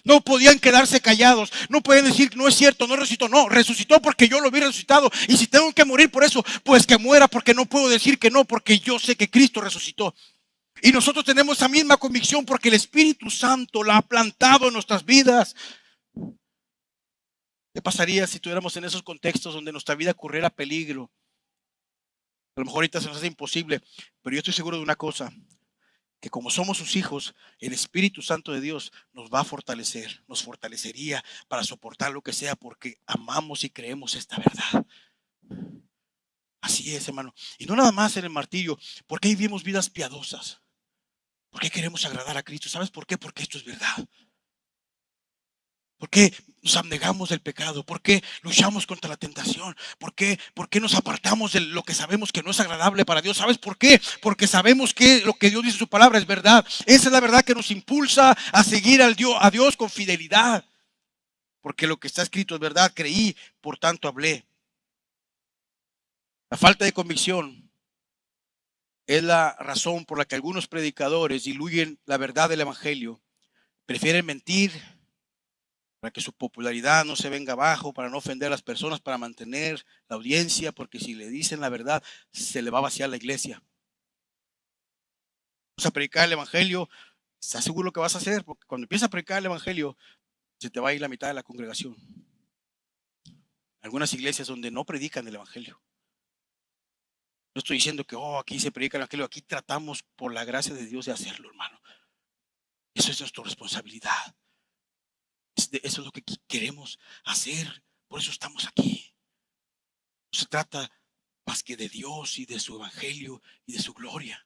No podían quedarse callados, no pueden decir no es cierto, no resucitó, no, resucitó porque yo lo vi resucitado y si tengo que morir por eso, pues que muera porque no puedo decir que no, porque yo sé que Cristo resucitó. Y nosotros tenemos esa misma convicción porque el Espíritu Santo la ha plantado en nuestras vidas. ¿Qué pasaría si estuviéramos en esos contextos donde nuestra vida corriera peligro? A lo mejor ahorita se nos hace imposible, pero yo estoy seguro de una cosa, que como somos sus hijos, el Espíritu Santo de Dios nos va a fortalecer, nos fortalecería para soportar lo que sea porque amamos y creemos esta verdad. Así es, hermano. Y no nada más en el martirio, porque ahí vivimos vidas piadosas. Porque queremos agradar a Cristo. ¿Sabes por qué? Porque esto es verdad. ¿Por qué nos abnegamos del pecado? ¿Por qué luchamos contra la tentación? ¿Por qué nos apartamos de lo que sabemos que no es agradable para Dios? ¿Sabes por qué? Porque sabemos que lo que Dios dice en su palabra es verdad. Esa es la verdad que nos impulsa a seguir a Dios con fidelidad. Porque lo que está escrito es verdad. Creí, por tanto hablé. La falta de convicción es la razón por la que algunos predicadores diluyen la verdad del evangelio. Prefieren mentir para que su popularidad no se venga abajo, para no ofender a las personas, para mantener la audiencia, porque si le dicen la verdad, se le va a vaciar la iglesia. Vamos a predicar el evangelio, ¿estás seguro que vas a hacer? Porque cuando empiezas a predicar el evangelio, se te va a ir la mitad de la congregación. Algunas iglesias donde no predican el evangelio. No estoy diciendo que aquí se predica el evangelio, aquí tratamos por la gracia de Dios de hacerlo, hermano. Eso es nuestra responsabilidad. Eso es lo que queremos hacer. Por eso estamos aquí. No se trata más que de Dios y de su evangelio y de su gloria.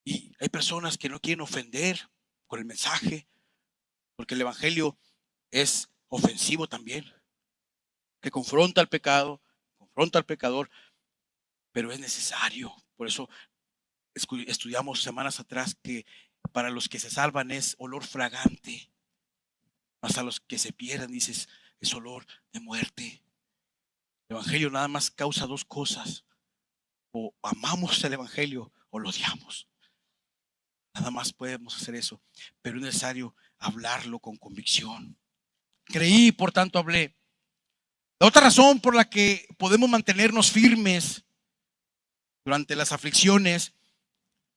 Y hay personas que no quieren ofender con el mensaje, porque el evangelio es ofensivo también, que confronta al pecado, confronta al pecador, pero es necesario. Por eso estudiamos semanas atrás que para los que se salvan es olor fragante, mas a los que se pierden, dices, es olor de muerte. El evangelio nada más causa dos cosas: o amamos el evangelio o lo odiamos. Nada más podemos hacer eso, pero es necesario hablarlo con convicción. Creí, por tanto hablé. La otra razón por la que podemos mantenernos firmes durante las aflicciones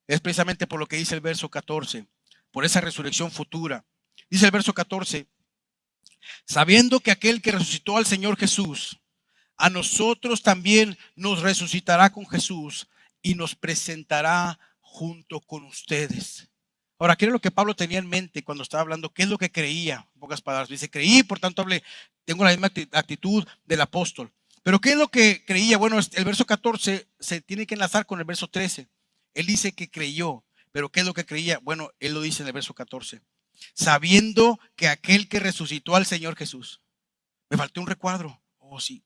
es precisamente por lo que dice el verso 14, por esa resurrección futura. Dice el verso 14, sabiendo que aquel que resucitó al Señor Jesús, a nosotros también nos resucitará con Jesús y nos presentará junto con ustedes. Ahora, ¿qué es lo que Pablo tenía en mente cuando estaba hablando? ¿Qué es lo que creía? En pocas palabras, dice, creí, por tanto hablé. Tengo la misma actitud del apóstol. Pero ¿qué es lo que creía? Bueno, el verso 14 se tiene que enlazar con el verso 13. Él dice que creyó, pero ¿qué es lo que creía? Bueno, él lo dice en el verso 14. Sabiendo que aquel que resucitó al Señor Jesús. Me faltó un recuadro. Sí.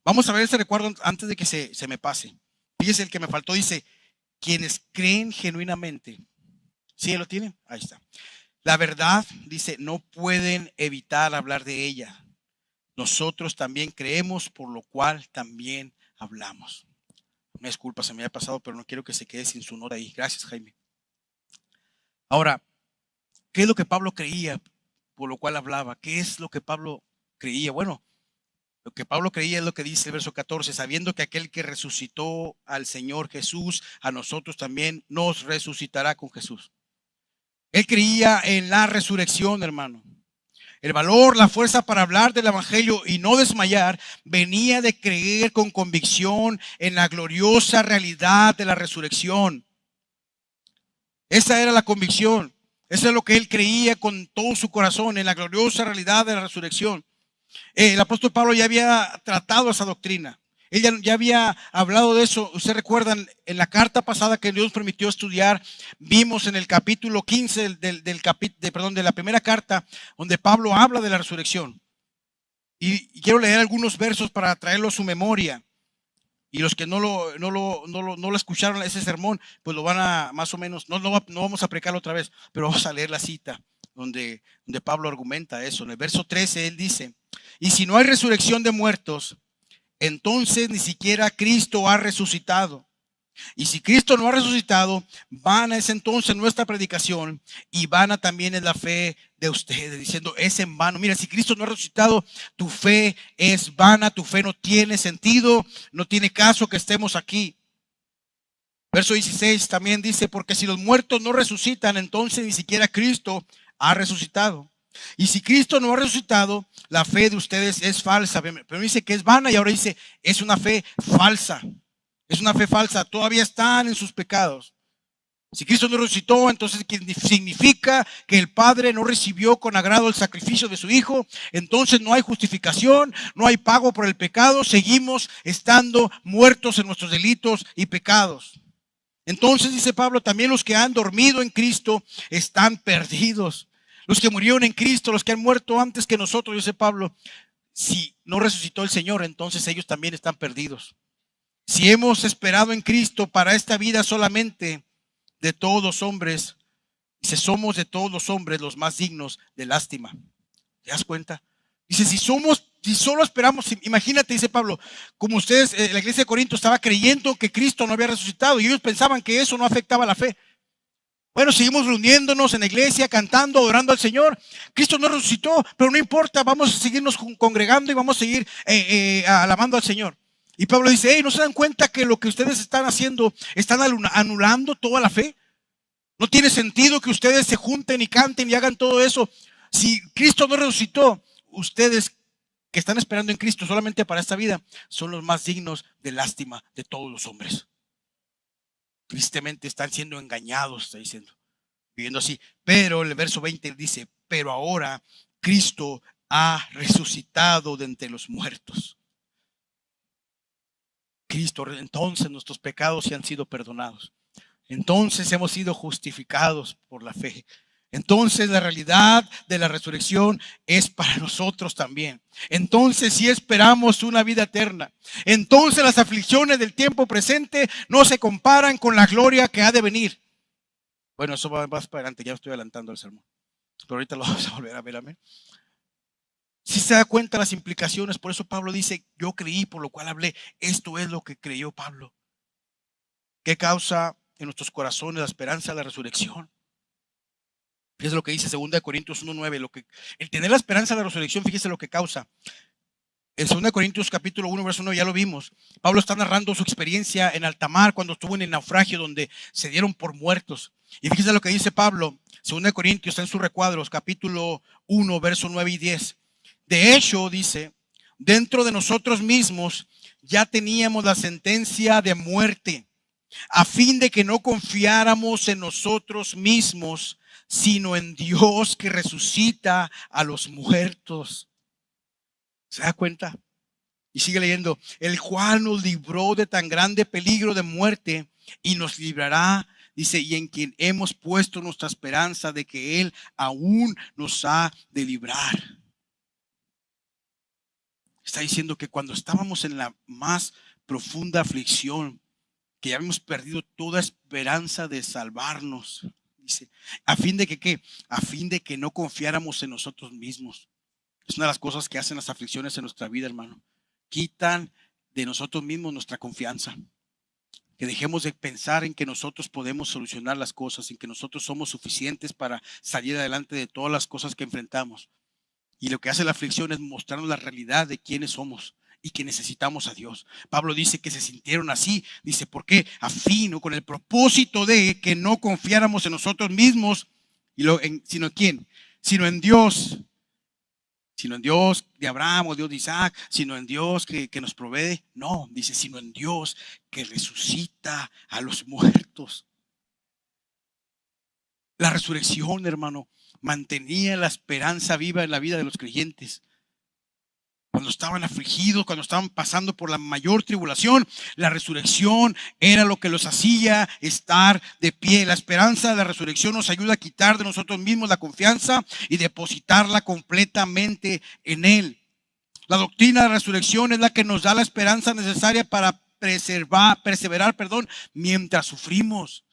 Vamos a ver ese recuadro antes de que se me pase. Fíjese, el que me faltó dice, quienes creen genuinamente. ¿Sí lo tienen? Ahí está. La verdad, dice, no pueden evitar hablar de ella. Nosotros también creemos, por lo cual también hablamos. Me disculpa, se me había pasado, pero no quiero que se quede sin su nota ahí. Gracias, Jaime. Ahora, ¿qué es lo que Pablo creía, por lo cual hablaba? ¿Qué es lo que Pablo creía? Bueno, lo que Pablo creía es lo que dice el verso 14, sabiendo que aquel que resucitó al Señor Jesús, a nosotros también nos resucitará con Jesús. Él creía en la resurrección, hermano. El valor, la fuerza para hablar del evangelio y no desmayar venía de creer con convicción en la gloriosa realidad de la resurrección. Esa era la convicción. Eso es lo que él creía con todo su corazón, en la gloriosa realidad de la resurrección. El apóstol Pablo ya había tratado esa doctrina. Él ya había hablado de eso. Ustedes recuerdan en la carta pasada que Dios permitió estudiar, vimos en el capítulo 15 de la primera carta, donde Pablo habla de la resurrección. Y quiero leer algunos versos para traerlo a su memoria. Y los que no lo escucharon ese sermón, pues lo van a más o menos, no vamos a predicarlo otra vez, pero vamos a leer la cita donde Pablo argumenta eso. En el verso 13 él dice, y si no hay resurrección de muertos, entonces ni siquiera Cristo ha resucitado. Y si Cristo no ha resucitado, vana es entonces nuestra predicación y vana también es la fe de ustedes, diciendo es en vano. Mira, si Cristo no ha resucitado, tu fe es vana, tu fe no tiene sentido, no tiene caso que estemos aquí. Verso 16 también dice, porque si los muertos no resucitan, entonces ni siquiera Cristo ha resucitado. Y si Cristo no ha resucitado, la fe de ustedes es falsa. Pero dice que es vana y ahora dice, es una fe falsa. Es una fe falsa. Todavía están en sus pecados. Si Cristo no resucitó, entonces significa que el Padre no recibió con agrado el sacrificio de su Hijo. Entonces no hay justificación, no hay pago por el pecado. Seguimos estando muertos en nuestros delitos y pecados. Entonces dice Pablo, también los que han dormido en Cristo están perdidos. Los que murieron en Cristo, los que han muerto antes que nosotros, dice Pablo, si no resucitó el Señor, entonces ellos también están perdidos. Si hemos esperado en Cristo para esta vida solamente, de todos los hombres, dice, somos de todos los hombres los más dignos de lástima. ¿Te das cuenta? Dice, si Si solo esperamos, imagínate, dice Pablo, como ustedes, la iglesia de Corinto estaba creyendo que Cristo no había resucitado y ellos pensaban que eso no afectaba la fe. Bueno, seguimos reuniéndonos en la iglesia, cantando, adorando al Señor. Cristo no resucitó, pero no importa, vamos a seguirnos congregando y vamos a seguir alabando al Señor. Y Pablo dice, hey, ¿no se dan cuenta que lo que ustedes están haciendo, están anulando toda la fe? No tiene sentido que ustedes se junten y canten y hagan todo eso. Si Cristo no resucitó, ustedes que están esperando en Cristo solamente para esta vida, son los más dignos de lástima de todos los hombres. Tristemente están siendo engañados, está diciendo, viviendo así. Pero el verso 20 dice, pero ahora Cristo ha resucitado de entre los muertos. Cristo, entonces nuestros pecados se han sido perdonados. Entonces hemos sido justificados por la fe. Entonces la realidad de la resurrección es para nosotros también. Entonces si esperamos una vida eterna, entonces las aflicciones del tiempo presente no se comparan con la gloria que ha de venir. Bueno, eso va más para adelante, ya estoy adelantando el sermón, pero ahorita lo vamos a volver a ver, amén. Si se da cuenta las implicaciones, por eso Pablo dice, yo creí, por lo cual hablé. Esto es lo que creyó Pablo. ¿Qué causa en nuestros corazones la esperanza de la resurrección? Fíjese lo que dice 2 Corintios 1:9. El tener la esperanza de la resurrección, fíjese lo que causa. En 2 Corintios capítulo 1, verso 9, ya lo vimos. Pablo está narrando su experiencia en alta mar cuando estuvo en el naufragio donde se dieron por muertos. Y fíjese lo que dice Pablo, 2 Corintios, está en sus recuadros, capítulo 1, verso 9 y 10. De hecho, dice, dentro de nosotros mismos ya teníamos la sentencia de muerte, a fin de que no confiáramos en nosotros mismos, sino en Dios que resucita a los muertos. ¿Se da cuenta? Y sigue leyendo, el cual nos libró de tan grande peligro de muerte y nos librará, dice, y en quien hemos puesto nuestra esperanza de que Él aún nos ha de librar. Está diciendo que cuando estábamos en la más profunda aflicción, que ya habíamos perdido toda esperanza de salvarnos, dice, a fin de que ¿qué? A fin de que no confiáramos en nosotros mismos. Es una de las cosas que hacen las aflicciones en nuestra vida, hermano. Quitan de nosotros mismos nuestra confianza. Que dejemos de pensar en que nosotros podemos solucionar las cosas, en que nosotros somos suficientes para salir adelante de todas las cosas que enfrentamos. Y lo que hace la aflicción es mostrarnos la realidad de quiénes somos y que necesitamos a Dios. Pablo dice que se sintieron así. Dice, ¿por qué? Afino con el propósito de que no confiáramos en nosotros mismos, sino en quién, sino en Dios. Sino en Dios de Abraham o Dios de Isaac, sino en Dios que nos provee. No, dice, sino en Dios que resucita a los muertos. La resurrección, hermano, mantenía la esperanza viva en la vida de los creyentes. Cuando estaban afligidos, cuando estaban pasando por la mayor tribulación, la resurrección era lo que los hacía estar de pie. La esperanza de la resurrección nos ayuda a quitar de nosotros mismos la confianza y depositarla completamente en Él. La doctrina de la resurrección es la que nos da la esperanza necesaria para perseverar, mientras sufrimos.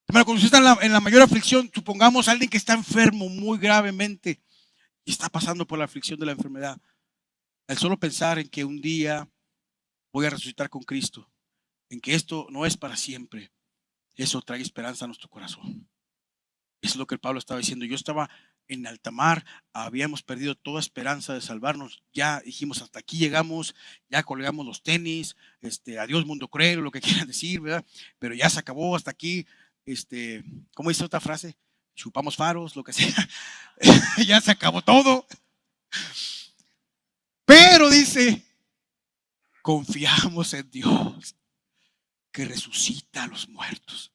Cuando usted está en la mayor aflicción, supongamos a alguien que está enfermo muy gravemente y está pasando por la aflicción de la enfermedad. El solo pensar en que un día voy a resucitar con Cristo, en que esto no es para siempre, eso trae esperanza a nuestro corazón. Eso es lo que el Pablo estaba diciendo. Yo estaba en alta mar, habíamos perdido toda esperanza de salvarnos. Ya dijimos, hasta aquí llegamos, ya colgamos los tenis, adiós mundo cruel, lo que quieran decir, ¿verdad? Pero ya se acabó hasta aquí. ¿Cómo dice otra frase? Chupamos faros, lo que sea. Ya se acabó todo. Pero dice, confiamos en Dios que resucita a los muertos.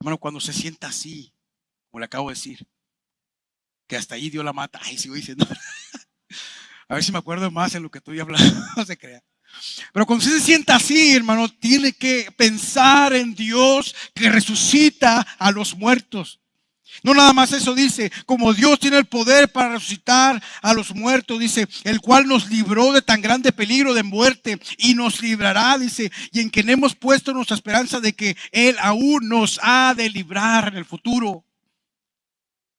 Hermano, cuando se sienta así, como le acabo de decir, que hasta ahí Dios la mata. Ay, sigo diciendo. A ver si me acuerdo más en lo que estoy hablando. No se crea. Pero cuando usted se sienta así, hermano, tiene que pensar en Dios que resucita a los muertos. No nada más eso, dice, como Dios tiene el poder para resucitar a los muertos, dice, el cual nos libró de tan grande peligro de muerte y nos librará, dice, y en quien hemos puesto nuestra esperanza de que Él aún nos ha de librar en el futuro.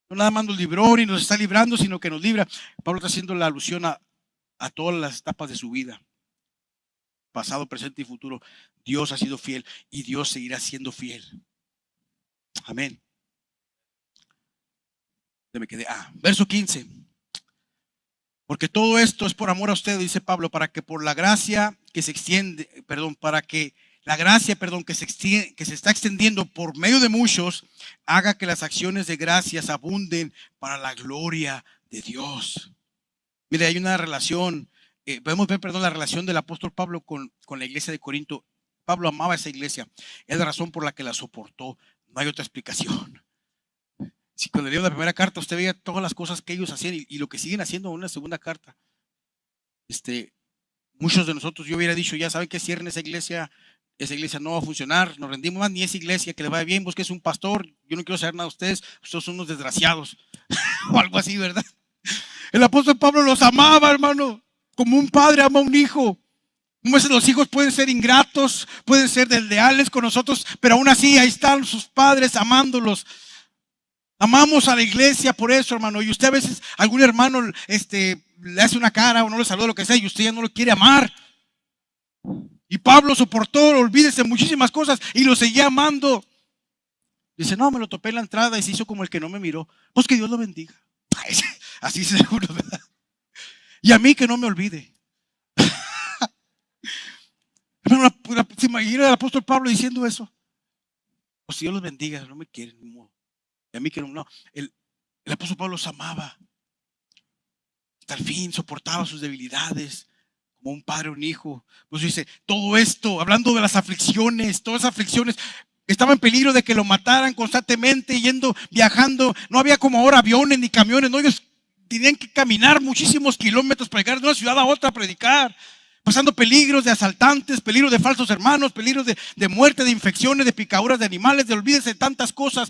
No nada más nos libró ni nos está librando, sino que nos libra. Pablo está haciendo la alusión a a todas las etapas de su vida, pasado, presente y futuro. Dios ha sido fiel y Dios seguirá siendo fiel. Amén. Me quedé. Verso 15. Porque todo esto es por amor a ustedes, dice Pablo, para que por la gracia que se extiende, para que la gracia, que se está extendiendo por medio de muchos, haga que las acciones de gracias abunden para la gloria de Dios. Mire, hay una relación, podemos ver, la relación del apóstol Pablo con la iglesia de Corinto. Pablo amaba a esa iglesia, es la razón por la que la soportó, no hay otra explicación. Si cuando leía la primera carta usted veía todas las cosas que ellos hacían y lo que siguen haciendo en una segunda carta. Muchos de nosotros, yo hubiera dicho, ya saben que cierren esa iglesia no va a funcionar, nos rendimos más, ni esa iglesia que le vaya bien, busques un pastor, yo no quiero saber nada de ustedes son unos desgraciados, o algo así, ¿verdad? El apóstol Pablo los amaba, hermano, como un padre ama a un hijo. Como veces los hijos pueden ser ingratos, pueden ser desleales con nosotros, pero aún así ahí están sus padres amándolos. Amamos a la iglesia por eso, hermano. Y usted a veces, algún hermano le hace una cara o no le saluda, lo que sea, y usted ya no lo quiere amar. Y Pablo soportó, olvídese, muchísimas cosas y lo seguía amando. Dice, no, me lo topé en la entrada y se hizo como el que no me miró. Pues que Dios lo bendiga. Así seguro, ¿verdad? Y a mí que no me olvide. Hermano, ¿se imagina el apóstol Pablo diciendo eso? Pues si Dios los bendiga, no me quieren. Y a mí que no. El apóstol Pablo los amaba. Hasta el fin soportaba sus debilidades. Como un padre o un hijo. Pues dice, todo esto, hablando de las aflicciones, todas las aflicciones, estaba en peligro de que lo mataran constantemente, viajando. No había como ahora aviones ni camiones, no, ellos tenían que caminar muchísimos kilómetros para llegar de una ciudad a otra a predicar, pasando peligros de asaltantes, peligros de falsos hermanos, peligros de muerte, de infecciones, de picaduras de animales, de olvídese de tantas cosas.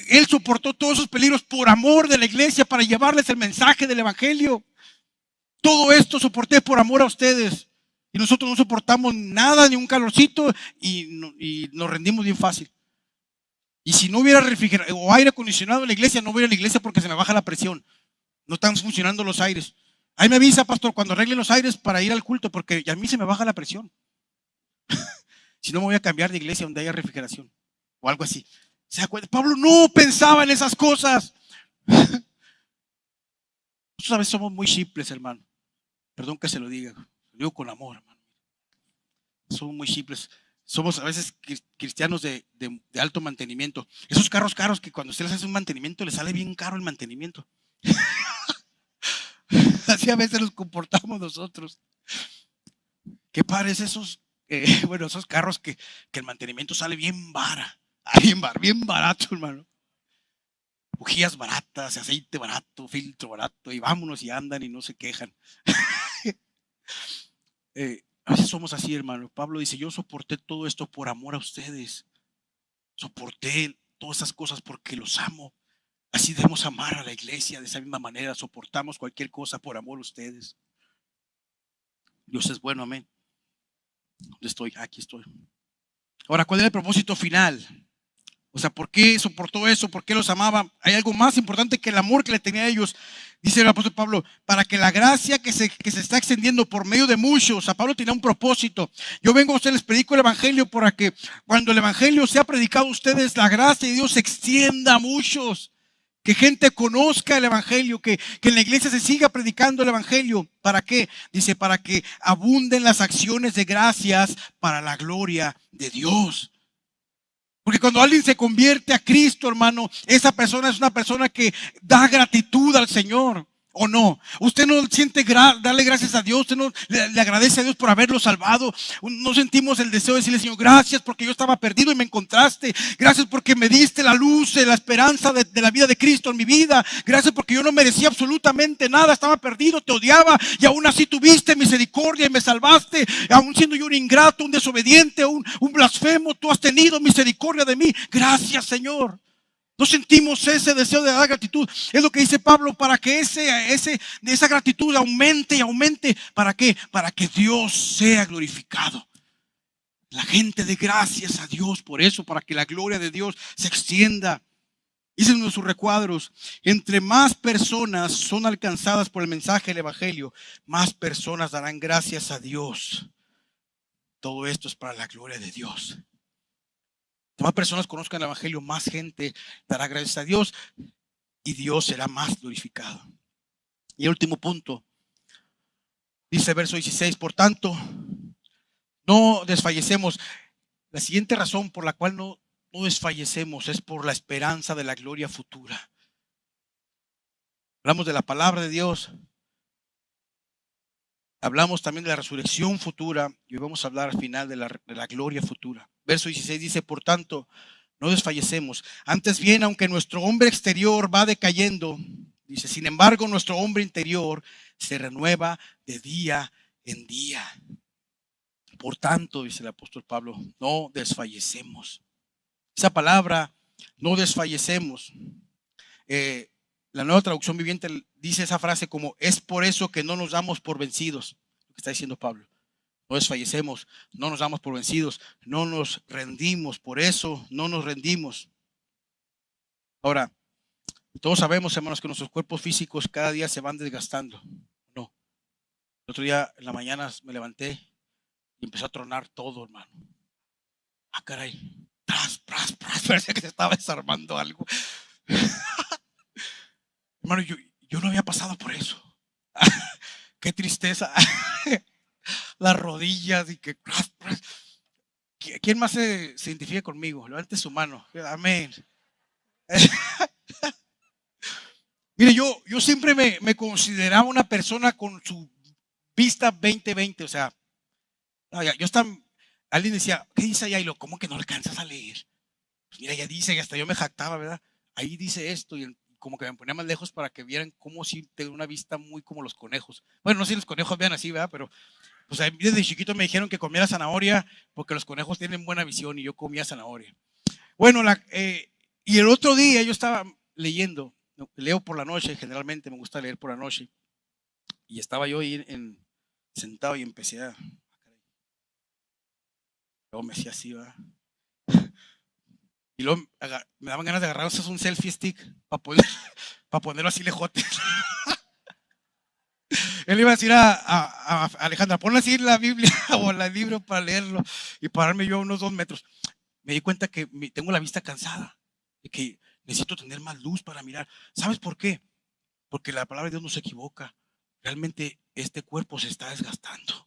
Él soportó todos esos peligros por amor de la iglesia, para llevarles el mensaje del evangelio. Todo esto soporté por amor a ustedes. Y nosotros no soportamos nada, ni un calorcito, y nos rendimos bien fácil. Y si no hubiera refrigerador o aire acondicionado en la iglesia, no voy a la iglesia porque se me baja la presión. No están funcionando los aires. Ahí me avisa, pastor, cuando arreglen los aires para ir al culto, porque a mí se me baja la presión. Si no, me voy a cambiar de iglesia donde haya refrigeración o algo así. ¿Se acuerda? Pablo no pensaba en esas cosas. Nosotros a veces somos muy simples, hermano. Perdón que se lo diga. Lo digo con amor, hermano. Somos muy simples. Somos a veces cristianos de alto mantenimiento. Esos carros caros que cuando usted les hace un mantenimiento, le sale bien caro el mantenimiento. Así a veces nos comportamos nosotros. ¿Qué padres esos? Esos carros que el mantenimiento sale bien bien barato, hermano. Bujías baratas, aceite barato, filtro barato, y vámonos y andan y no se quejan. A veces somos así, hermano. Pablo dice, yo soporté todo esto por amor a ustedes. Soporté todas esas cosas porque los amo. Así debemos amar a la iglesia de esa misma manera. Soportamos cualquier cosa por amor a ustedes. Dios es bueno, amén. ¿Dónde estoy? Aquí estoy. Ahora, ¿cuál era el propósito final? O sea, ¿por qué soportó eso? ¿Por qué los amaba? Hay algo más importante que el amor que le tenía a ellos. Dice el apóstol Pablo, para que la gracia que se está extendiendo por medio de muchos. O sea, Pablo tenía un propósito. Yo vengo a ustedes, les predico el evangelio para que cuando el evangelio sea predicado a ustedes, la gracia de Dios se extienda a muchos. Que gente conozca el evangelio, que en la iglesia se siga predicando el evangelio. ¿Para qué? Dice, para que abunden las acciones de gracias para la gloria de Dios. Porque cuando alguien se convierte a Cristo, hermano, esa persona es una persona que da gratitud al Señor. ¿O no? Usted no siente darle gracias a Dios, usted no le agradece a Dios por haberlo salvado. No sentimos el deseo de decirle, Señor, gracias porque yo estaba perdido y me encontraste. Gracias porque me diste la luz, la esperanza de la vida de Cristo en mi vida. Gracias porque yo no merecía absolutamente nada, estaba perdido, te odiaba y aún así tuviste misericordia y me salvaste. Aún siendo yo un ingrato, un desobediente, un blasfemo, tú has tenido misericordia de mí. Gracias, Señor. No sentimos ese deseo de dar gratitud. Es lo que dice Pablo, para que esa gratitud aumente y aumente. ¿Para qué? Para que Dios sea glorificado. La gente dé gracias a Dios por eso, para que la gloria de Dios se extienda. Dicen en sus recuadros, entre más personas son alcanzadas por el mensaje del evangelio, más personas darán gracias a Dios. Todo esto es para la gloria de Dios. Entre más personas conozcan el evangelio, más gente dará gracias a Dios y Dios será más glorificado. Y el último punto, dice el verso 16, por tanto, no desfallecemos. La siguiente razón por la cual no desfallecemos es por la esperanza de la gloria futura. Hablamos de la palabra de Dios, hablamos también de la resurrección futura y hoy vamos a hablar al final de la gloria futura. Verso 16 dice, por tanto, no desfallecemos. Antes bien, aunque nuestro hombre exterior va decayendo, dice, sin embargo, nuestro hombre interior se renueva de día en día. Por tanto, dice el apóstol Pablo, no desfallecemos. Esa palabra, no desfallecemos. La Nueva Traducción Viviente dice esa frase como, es por eso que no nos damos por vencidos. Lo que está diciendo Pablo. No desfallecemos, no nos damos por vencidos, no nos rendimos. Por eso no nos rendimos. Ahora, todos sabemos, hermanos, que nuestros cuerpos físicos cada día se van desgastando. No. El otro día en la mañana me levanté y empezó a tronar todo, hermano. Ah, caray. Parecía que se estaba desarmando algo. Hermano, yo no había pasado por eso. Qué tristeza. Las rodillas y que. ¿Quién más se identifica conmigo? Levante su mano. Amén. Mire, yo siempre me consideraba una persona con su vista 20/20. O sea, yo estaba. Alguien decía, ¿qué dice allá? Y lo, ¿cómo que no alcanzas a leer? Pues mira, ya dice, y hasta yo me jactaba, ¿verdad? Ahí dice esto, y como que me ponía más lejos para que vieran cómo sí tengo una vista muy como los conejos. Bueno, no sé si los conejos vean así, ¿verdad? Pero pues a mí desde chiquito me dijeron que comiera zanahoria porque los conejos tienen buena visión y yo comía zanahoria. Bueno, y el otro día yo estaba leyendo, leo por la noche, generalmente me gusta leer por la noche, y estaba yo ahí sentado y empecé a. Luego me hacía así, ¿verdad? Y luego me daban ganas de agarrar un selfie stick para ponerlo así lejote. Él iba a decir a Alejandra, ponle así la Biblia o el libro para leerlo y pararme yo a unos 2 metros. Me di cuenta que tengo la vista cansada y que necesito tener más luz para mirar. ¿Sabes por qué? Porque la palabra de Dios no se equivoca. Realmente este cuerpo se está desgastando.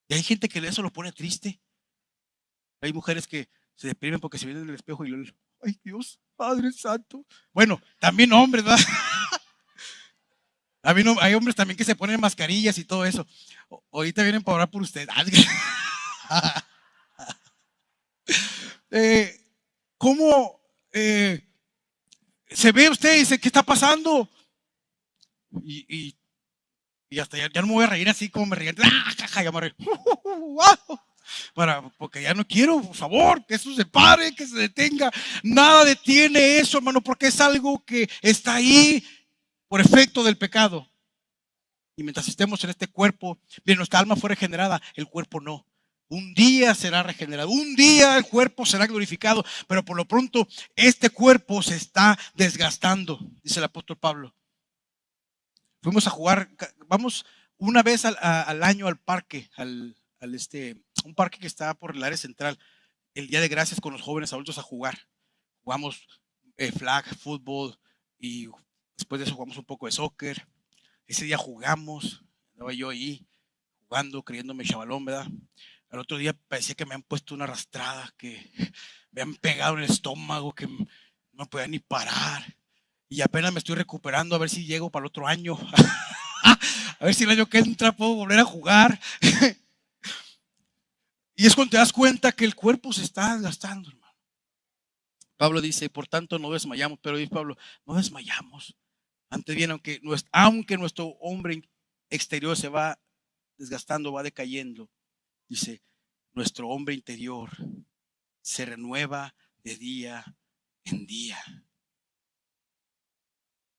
Y hay gente que eso lo pone triste. Hay mujeres que se deprimen porque se ven en el espejo y lo, ay Dios, Padre Santo. Bueno, también hombres, ¿verdad? Hay hombres también que se ponen mascarillas y todo eso. Ahorita vienen para orar por usted. ¿Cómo se ve usted y dice, ¿qué está pasando? Y hasta ya no me voy a reír así como me reí. Ya me reí. Porque ya no quiero, por favor, que eso se pare, que se detenga. Nada detiene eso, hermano, porque es algo que está ahí por efecto del pecado. Y mientras estemos en este cuerpo, bien, nuestra alma fue regenerada, el cuerpo no. Un día será regenerado, un día el cuerpo será glorificado, pero por lo pronto este cuerpo se está desgastando, dice el apóstol Pablo. Fuimos a jugar, vamos una vez al año al parque, un parque que está por el área central, el Día de Gracias con los jóvenes adultos a jugar. Jugamos flag, fútbol y después de eso jugamos un poco de soccer. Ese día jugamos, estaba yo ahí jugando, creyéndome chavalón, ¿verdad? Al otro día parecía que me han puesto una arrastrada, que me han pegado en el estómago, que no me podía ni parar. Y apenas me estoy recuperando a ver si llego para el otro año. A ver si el año que entra puedo volver a jugar. Y es cuando te das cuenta que el cuerpo se está desgastando, hermano. Pablo dice, por tanto no desmayamos, pero dice Pablo, no desmayamos. Antes bien, aunque nuestro hombre exterior se va desgastando, va decayendo, dice, nuestro hombre interior se renueva de día en día.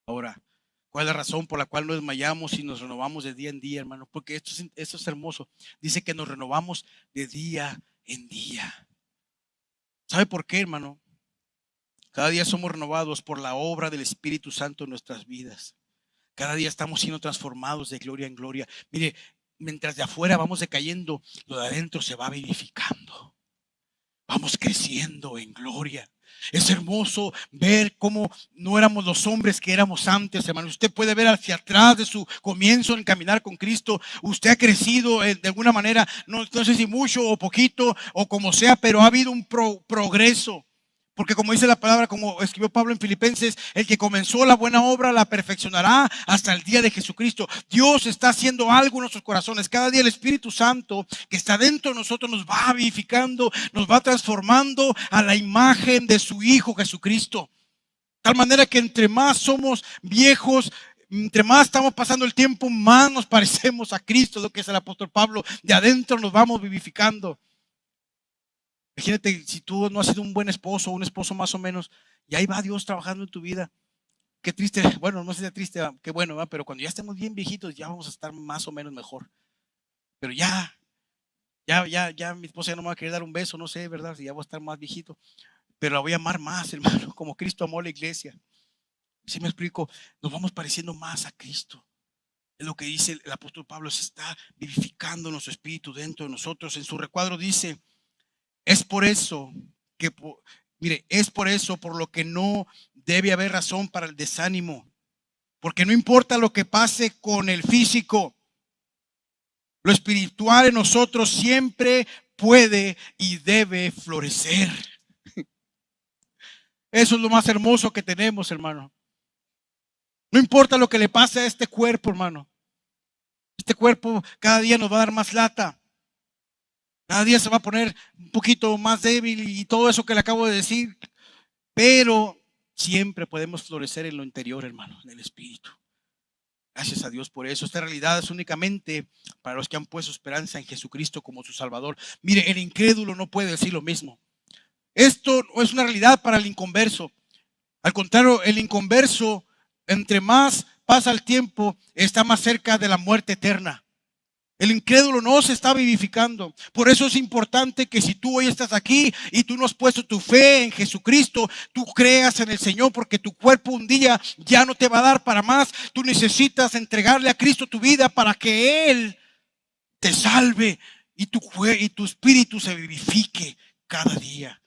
Ahora, ¿cuál es la razón por la cual no desmayamos y nos renovamos de día en día, hermano? Porque esto es hermoso. Dice que nos renovamos de día en día. ¿Sabe por qué, hermano? Cada día somos renovados por la obra del Espíritu Santo en nuestras vidas. Cada día estamos siendo transformados de gloria en gloria. Mire, mientras de afuera vamos decayendo, lo de adentro se va vivificando. Vamos creciendo en gloria. Es hermoso ver cómo no éramos los hombres que éramos antes, hermano. Usted puede ver hacia atrás de su comienzo en caminar con Cristo. Usted ha crecido de alguna manera, no sé si mucho o poquito o como sea, pero ha habido un progreso. Porque como dice la palabra, como escribió Pablo en Filipenses, el que comenzó la buena obra la perfeccionará hasta el día de Jesucristo. Dios está haciendo algo en nuestros corazones. Cada día el Espíritu Santo que está dentro de nosotros nos va vivificando, nos va transformando a la imagen de su Hijo Jesucristo. De tal manera que entre más somos viejos, entre más estamos pasando el tiempo, más nos parecemos a Cristo, lo que es el apóstol Pablo. De adentro nos vamos vivificando. Imagínate si tú no has sido un buen esposo o un esposo más o menos, y ahí va Dios trabajando en tu vida. Qué triste, bueno, no sé si es triste, qué bueno, pero cuando ya estemos bien viejitos, ya vamos a estar más o menos mejor. Pero ya mi esposa ya no me va a querer dar un beso, no sé, ¿verdad? Si ya voy a estar más viejito, pero la voy a amar más, hermano, como Cristo amó a la iglesia. Si me explico, nos vamos pareciendo más a Cristo. Es lo que dice el apóstol Pablo, se está vivificando nuestro espíritu dentro de nosotros. En su recuadro dice: es por eso que, mire, es por eso por lo que no debe haber razón para el desánimo. Porque no importa lo que pase con el físico, lo espiritual en nosotros siempre puede y debe florecer. Eso es lo más hermoso que tenemos, hermano. No importa lo que le pase a este cuerpo, hermano. Este cuerpo cada día nos va a dar más lata. Cada día se va a poner un poquito más débil y todo eso que le acabo de decir. Pero siempre podemos florecer en lo interior, hermano, en el espíritu. Gracias a Dios por eso. Esta realidad es únicamente para los que han puesto esperanza en Jesucristo como su Salvador. Mire, el incrédulo no puede decir lo mismo. Esto no es una realidad para el inconverso. Al contrario, el inconverso, entre más pasa el tiempo, está más cerca de la muerte eterna. El incrédulo no se está vivificando. Por eso es importante que si tú hoy estás aquí y tú no has puesto tu fe en Jesucristo, tú creas en el Señor, porque tu cuerpo un día ya no te va a dar para más. Tú necesitas entregarle a Cristo tu vida para que Él te salve y tu espíritu se vivifique cada día.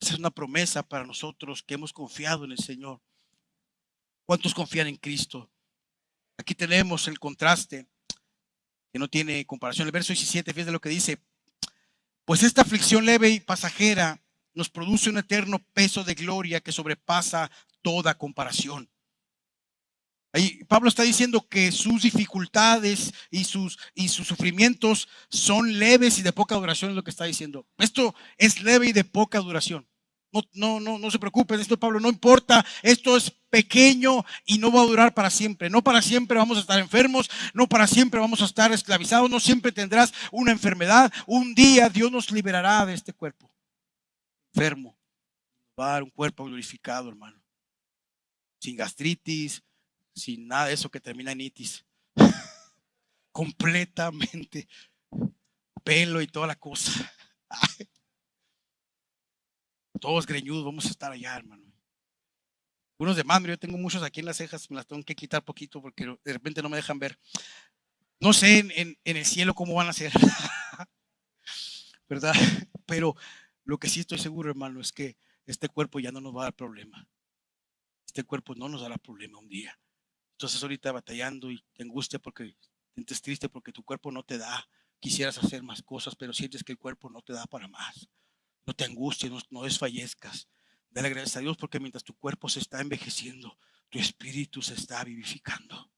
Esa es una promesa para nosotros que hemos confiado en el Señor. ¿Cuántos confían en Cristo? Aquí tenemos el contraste que no tiene comparación. El verso 17, fíjate lo que dice: pues esta aflicción leve y pasajera nos produce un eterno peso de gloria que sobrepasa toda comparación. Ahí Pablo está diciendo que sus dificultades y sus sufrimientos son leves y de poca duración, es lo que está diciendo. Esto es leve y de poca duración. No se preocupen, esto Pablo, no importa, esto es pequeño y no va a durar para siempre. No para siempre vamos a estar enfermos, no para siempre vamos a estar esclavizados, no siempre tendrás una enfermedad. Un día Dios nos liberará de este cuerpo enfermo. Va a dar un cuerpo glorificado, hermano. Sin gastritis, sin nada de eso que termina en itis. Completamente. Pelo y toda la cosa. Todos greñudos, vamos a estar allá, hermano. Unos de más, yo tengo muchos aquí en las cejas, me las tengo que quitar poquito porque de repente no me dejan ver. No sé en el cielo cómo van a ser, ¿verdad? Pero lo que sí estoy seguro, hermano, es que este cuerpo ya no nos va a dar problema. Este cuerpo no nos dará problema un día. Entonces ahorita batallando y te angustia porque te sientes triste porque tu cuerpo no te da. Quisieras hacer más cosas, pero sientes que el cuerpo no te da para más. No te angusties, no desfallezcas. Dale gracias a Dios porque mientras tu cuerpo se está envejeciendo, tu espíritu se está vivificando.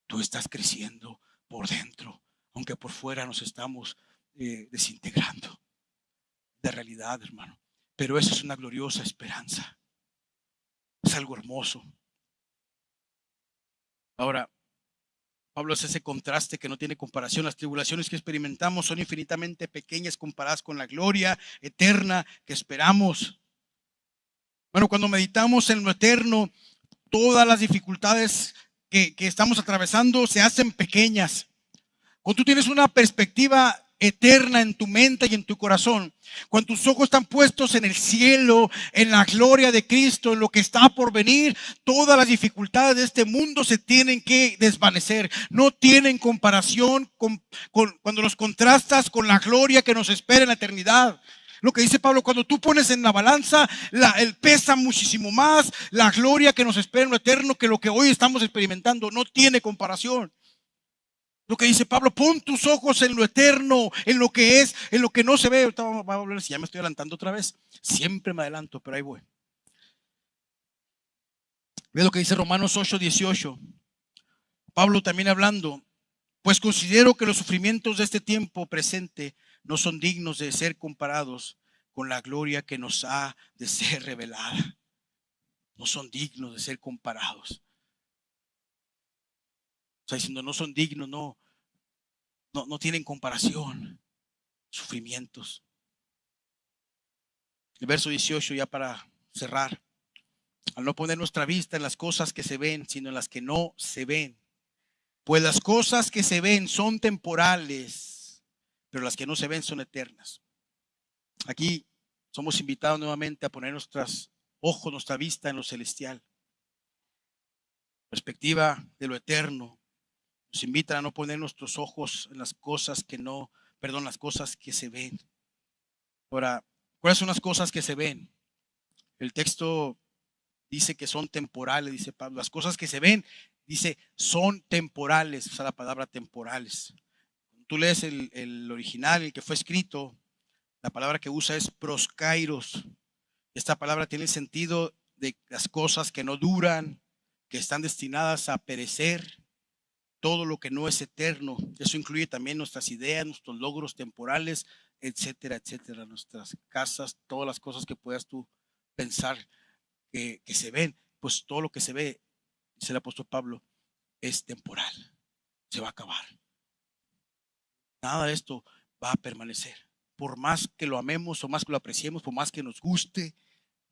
Tú estás creciendo por dentro, aunque por fuera nos estamos desintegrando. De realidad, hermano. Pero eso es una gloriosa esperanza. Es algo hermoso. Ahora, Pablo hace ese contraste que no tiene comparación. Las tribulaciones que experimentamos son infinitamente pequeñas comparadas con la gloria eterna que esperamos. Bueno, cuando meditamos en lo eterno, todas las dificultades que estamos atravesando se hacen pequeñas. Cuando tú tienes una perspectiva eterna en tu mente y en tu corazón, cuando tus ojos están puestos en el cielo, en la gloria de Cristo, en lo que está por venir, todas las dificultades de este mundo se tienen que desvanecer. No tienen comparación cuando los contrastas con la gloria que nos espera en la eternidad. Lo que dice Pablo, cuando tú pones en la balanza, el pesa muchísimo más la gloria que nos espera en lo eterno que lo que hoy estamos experimentando. No tiene comparación. Lo que dice Pablo, pon tus ojos en lo eterno, en lo que es, en lo que no se ve. Ahorita vamos a volver, si ya me estoy adelantando otra vez. Siempre me adelanto, pero ahí voy. Ve lo que dice Romanos 8:18. Pablo también hablando, pues considero que los sufrimientos de este tiempo presente no son dignos de ser comparados con la gloria que nos ha de ser revelada. No son dignos de ser comparados. O sea, diciendo no son dignos, no tienen comparación. Sufrimientos. El verso 18, ya para cerrar. Al no poner nuestra vista en las cosas que se ven, sino en las que no se ven. Pues las cosas que se ven son temporales, pero las que no se ven son eternas. Aquí somos invitados nuevamente a poner nuestros ojos, nuestra vista en lo celestial. Perspectiva de lo eterno. Nos invitan a no poner nuestros ojos en las cosas las cosas que se ven. Ahora, ¿cuáles son las cosas que se ven? El texto dice que son temporales, dice Pablo. Las cosas que se ven, dice, son temporales. Usa la palabra temporales. Tú lees el original, el que fue escrito, la palabra que usa es proskairos. Esta palabra tiene el sentido de las cosas que no duran, que están destinadas a perecer. Todo lo que no es eterno. Eso incluye también nuestras ideas, nuestros logros temporales, etcétera, etcétera. Nuestras casas, todas las cosas que puedas tú pensar que se ven. Pues todo lo que se ve, dice el apóstol Pablo, es temporal. Se va a acabar. Nada de esto va a permanecer. Por más que lo amemos o más que lo apreciemos, por más que nos guste,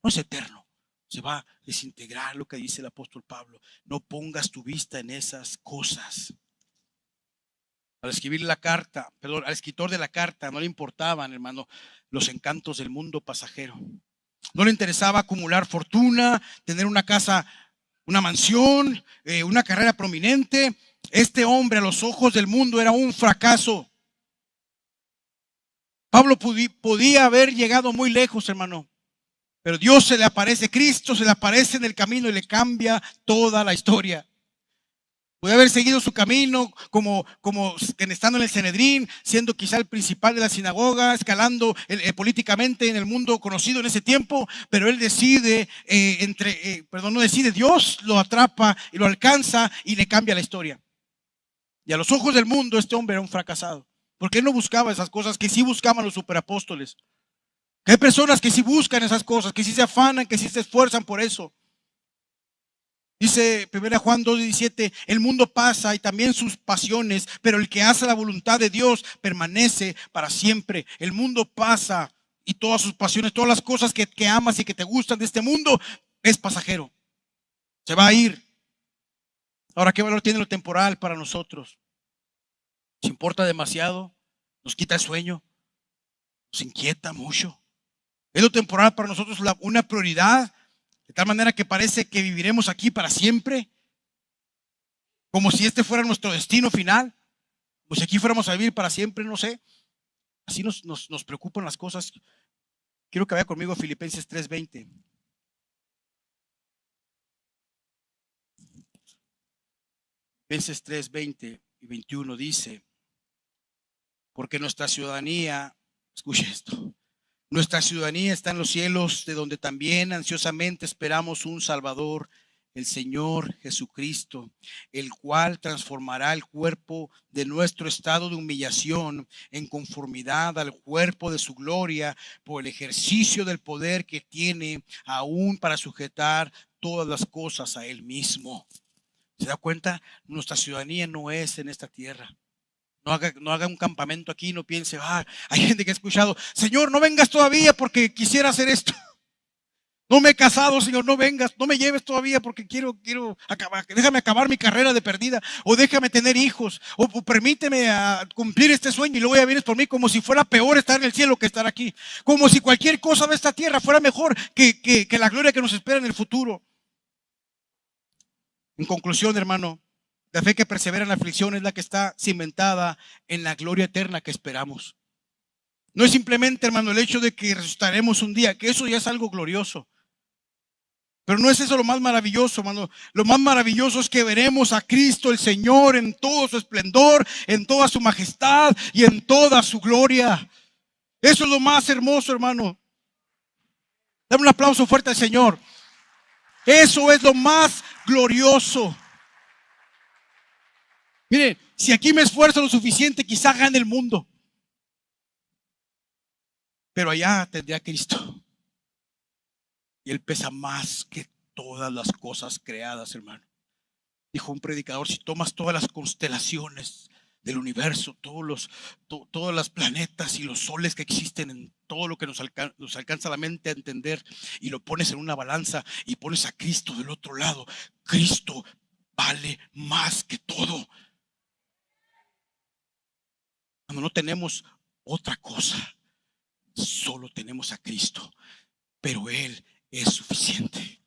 no es eterno. Se va a desintegrar, lo que dice el apóstol Pablo. No pongas tu vista en esas cosas. Al escribir la carta, al escritor de la carta no le importaban, hermano, los encantos del mundo pasajero. No le interesaba acumular fortuna, tener una casa, una mansión, una carrera prominente. Este hombre a los ojos del mundo era un fracaso. Pablo podía haber llegado muy lejos, hermano. Pero Dios se le aparece, Cristo se le aparece en el camino y le cambia toda la historia. Puede haber seguido su camino como estando en el Sanedrín, siendo quizá el principal de la sinagoga, escalando políticamente en el mundo conocido en ese tiempo, pero él decide, Dios lo atrapa y lo alcanza y le cambia la historia. Y a los ojos del mundo este hombre era un fracasado, porque él no buscaba esas cosas que sí buscaban los superapóstoles. Hay personas que sí buscan esas cosas, que sí se afanan, que sí se esfuerzan por eso. Dice 1 Juan 2:17, el mundo pasa y también sus pasiones, pero el que hace la voluntad de Dios permanece para siempre. El mundo pasa y todas sus pasiones, todas las cosas que amas y que te gustan de este mundo, es pasajero. Se va a ir. Ahora, ¿qué valor tiene lo temporal para nosotros? Nos importa demasiado, nos quita el sueño, nos inquieta mucho. ¿Es lo temporal para nosotros una prioridad? De tal manera que parece que viviremos aquí para siempre. Como si este fuera nuestro destino final. Como si aquí fuéramos a vivir para siempre, no sé. Así nos preocupan las cosas. Quiero que vaya conmigo a Filipenses 3:20. Filipenses 3:20 y 21 dice, porque nuestra ciudadanía, escuche esto, nuestra ciudadanía está en los cielos, de donde también ansiosamente esperamos un Salvador, el Señor Jesucristo, el cual transformará el cuerpo de nuestro estado de humillación en conformidad al cuerpo de su gloria por el ejercicio del poder que tiene aún para sujetar todas las cosas a Él mismo. ¿Se da cuenta? Nuestra ciudadanía no es en esta tierra. No haga un campamento aquí, no piense, hay gente que ha escuchado, Señor, no vengas todavía porque quisiera hacer esto. No me he casado, Señor, no vengas, no me lleves todavía porque quiero acabar, déjame acabar mi carrera de perdida, o déjame tener hijos, o permíteme cumplir este sueño y luego ya vienes por mí, como si fuera peor estar en el cielo que estar aquí, como si cualquier cosa de esta tierra fuera mejor que la gloria que nos espera en el futuro. En conclusión, hermano, la fe que persevera en la aflicción es la que está cimentada en la gloria eterna que esperamos. No es simplemente, hermano, el hecho de que resucitaremos un día, que eso ya es algo glorioso. Pero no es eso lo más maravilloso, hermano. Lo más maravilloso es que veremos a Cristo el Señor en todo su esplendor, en toda su majestad y en toda su gloria. Eso es lo más hermoso, hermano. Dame un aplauso fuerte al Señor. Eso es lo más glorioso. Mire, si aquí me esfuerzo lo suficiente, quizá gane el mundo. Pero allá tendré a Cristo. Y Él pesa más que todas las cosas creadas, hermano. Dijo un predicador, si tomas todas las constelaciones del universo, todas las planetas y los soles que existen en todo lo que nos alcanza la mente a entender, y lo pones en una balanza y pones a Cristo del otro lado, Cristo vale más que todo. Cuando no tenemos otra cosa, solo tenemos a Cristo, pero Él es suficiente.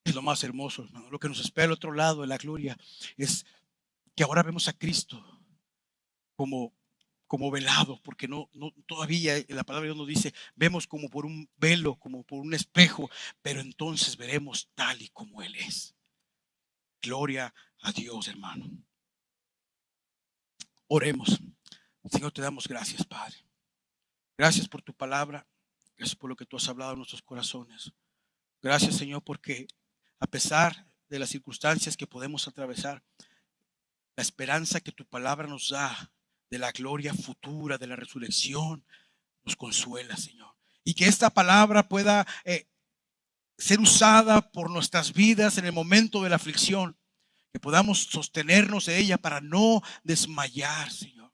Es lo más hermoso, hermano. Lo que nos espera al otro lado de la gloria es que ahora vemos a Cristo como velado, porque no todavía la palabra de Dios nos dice, vemos como por un velo, como por un espejo, pero entonces veremos tal y como Él es. Gloria a Dios, hermano. Oremos. Señor, te damos gracias, Padre. Gracias por tu palabra. Gracias por lo que tú has hablado en nuestros corazones. Gracias, Señor, porque a pesar de las circunstancias que podemos atravesar, la esperanza que tu palabra nos da de la gloria futura, de la resurrección, nos consuela, Señor. Y que esta palabra pueda ser usada por nuestras vidas en el momento de la aflicción. Que podamos sostenernos de ella para no desmayar, Señor.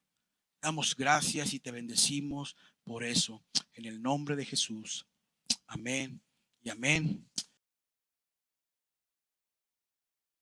Damos gracias y te bendecimos por eso. En el nombre de Jesús. Amén y amén.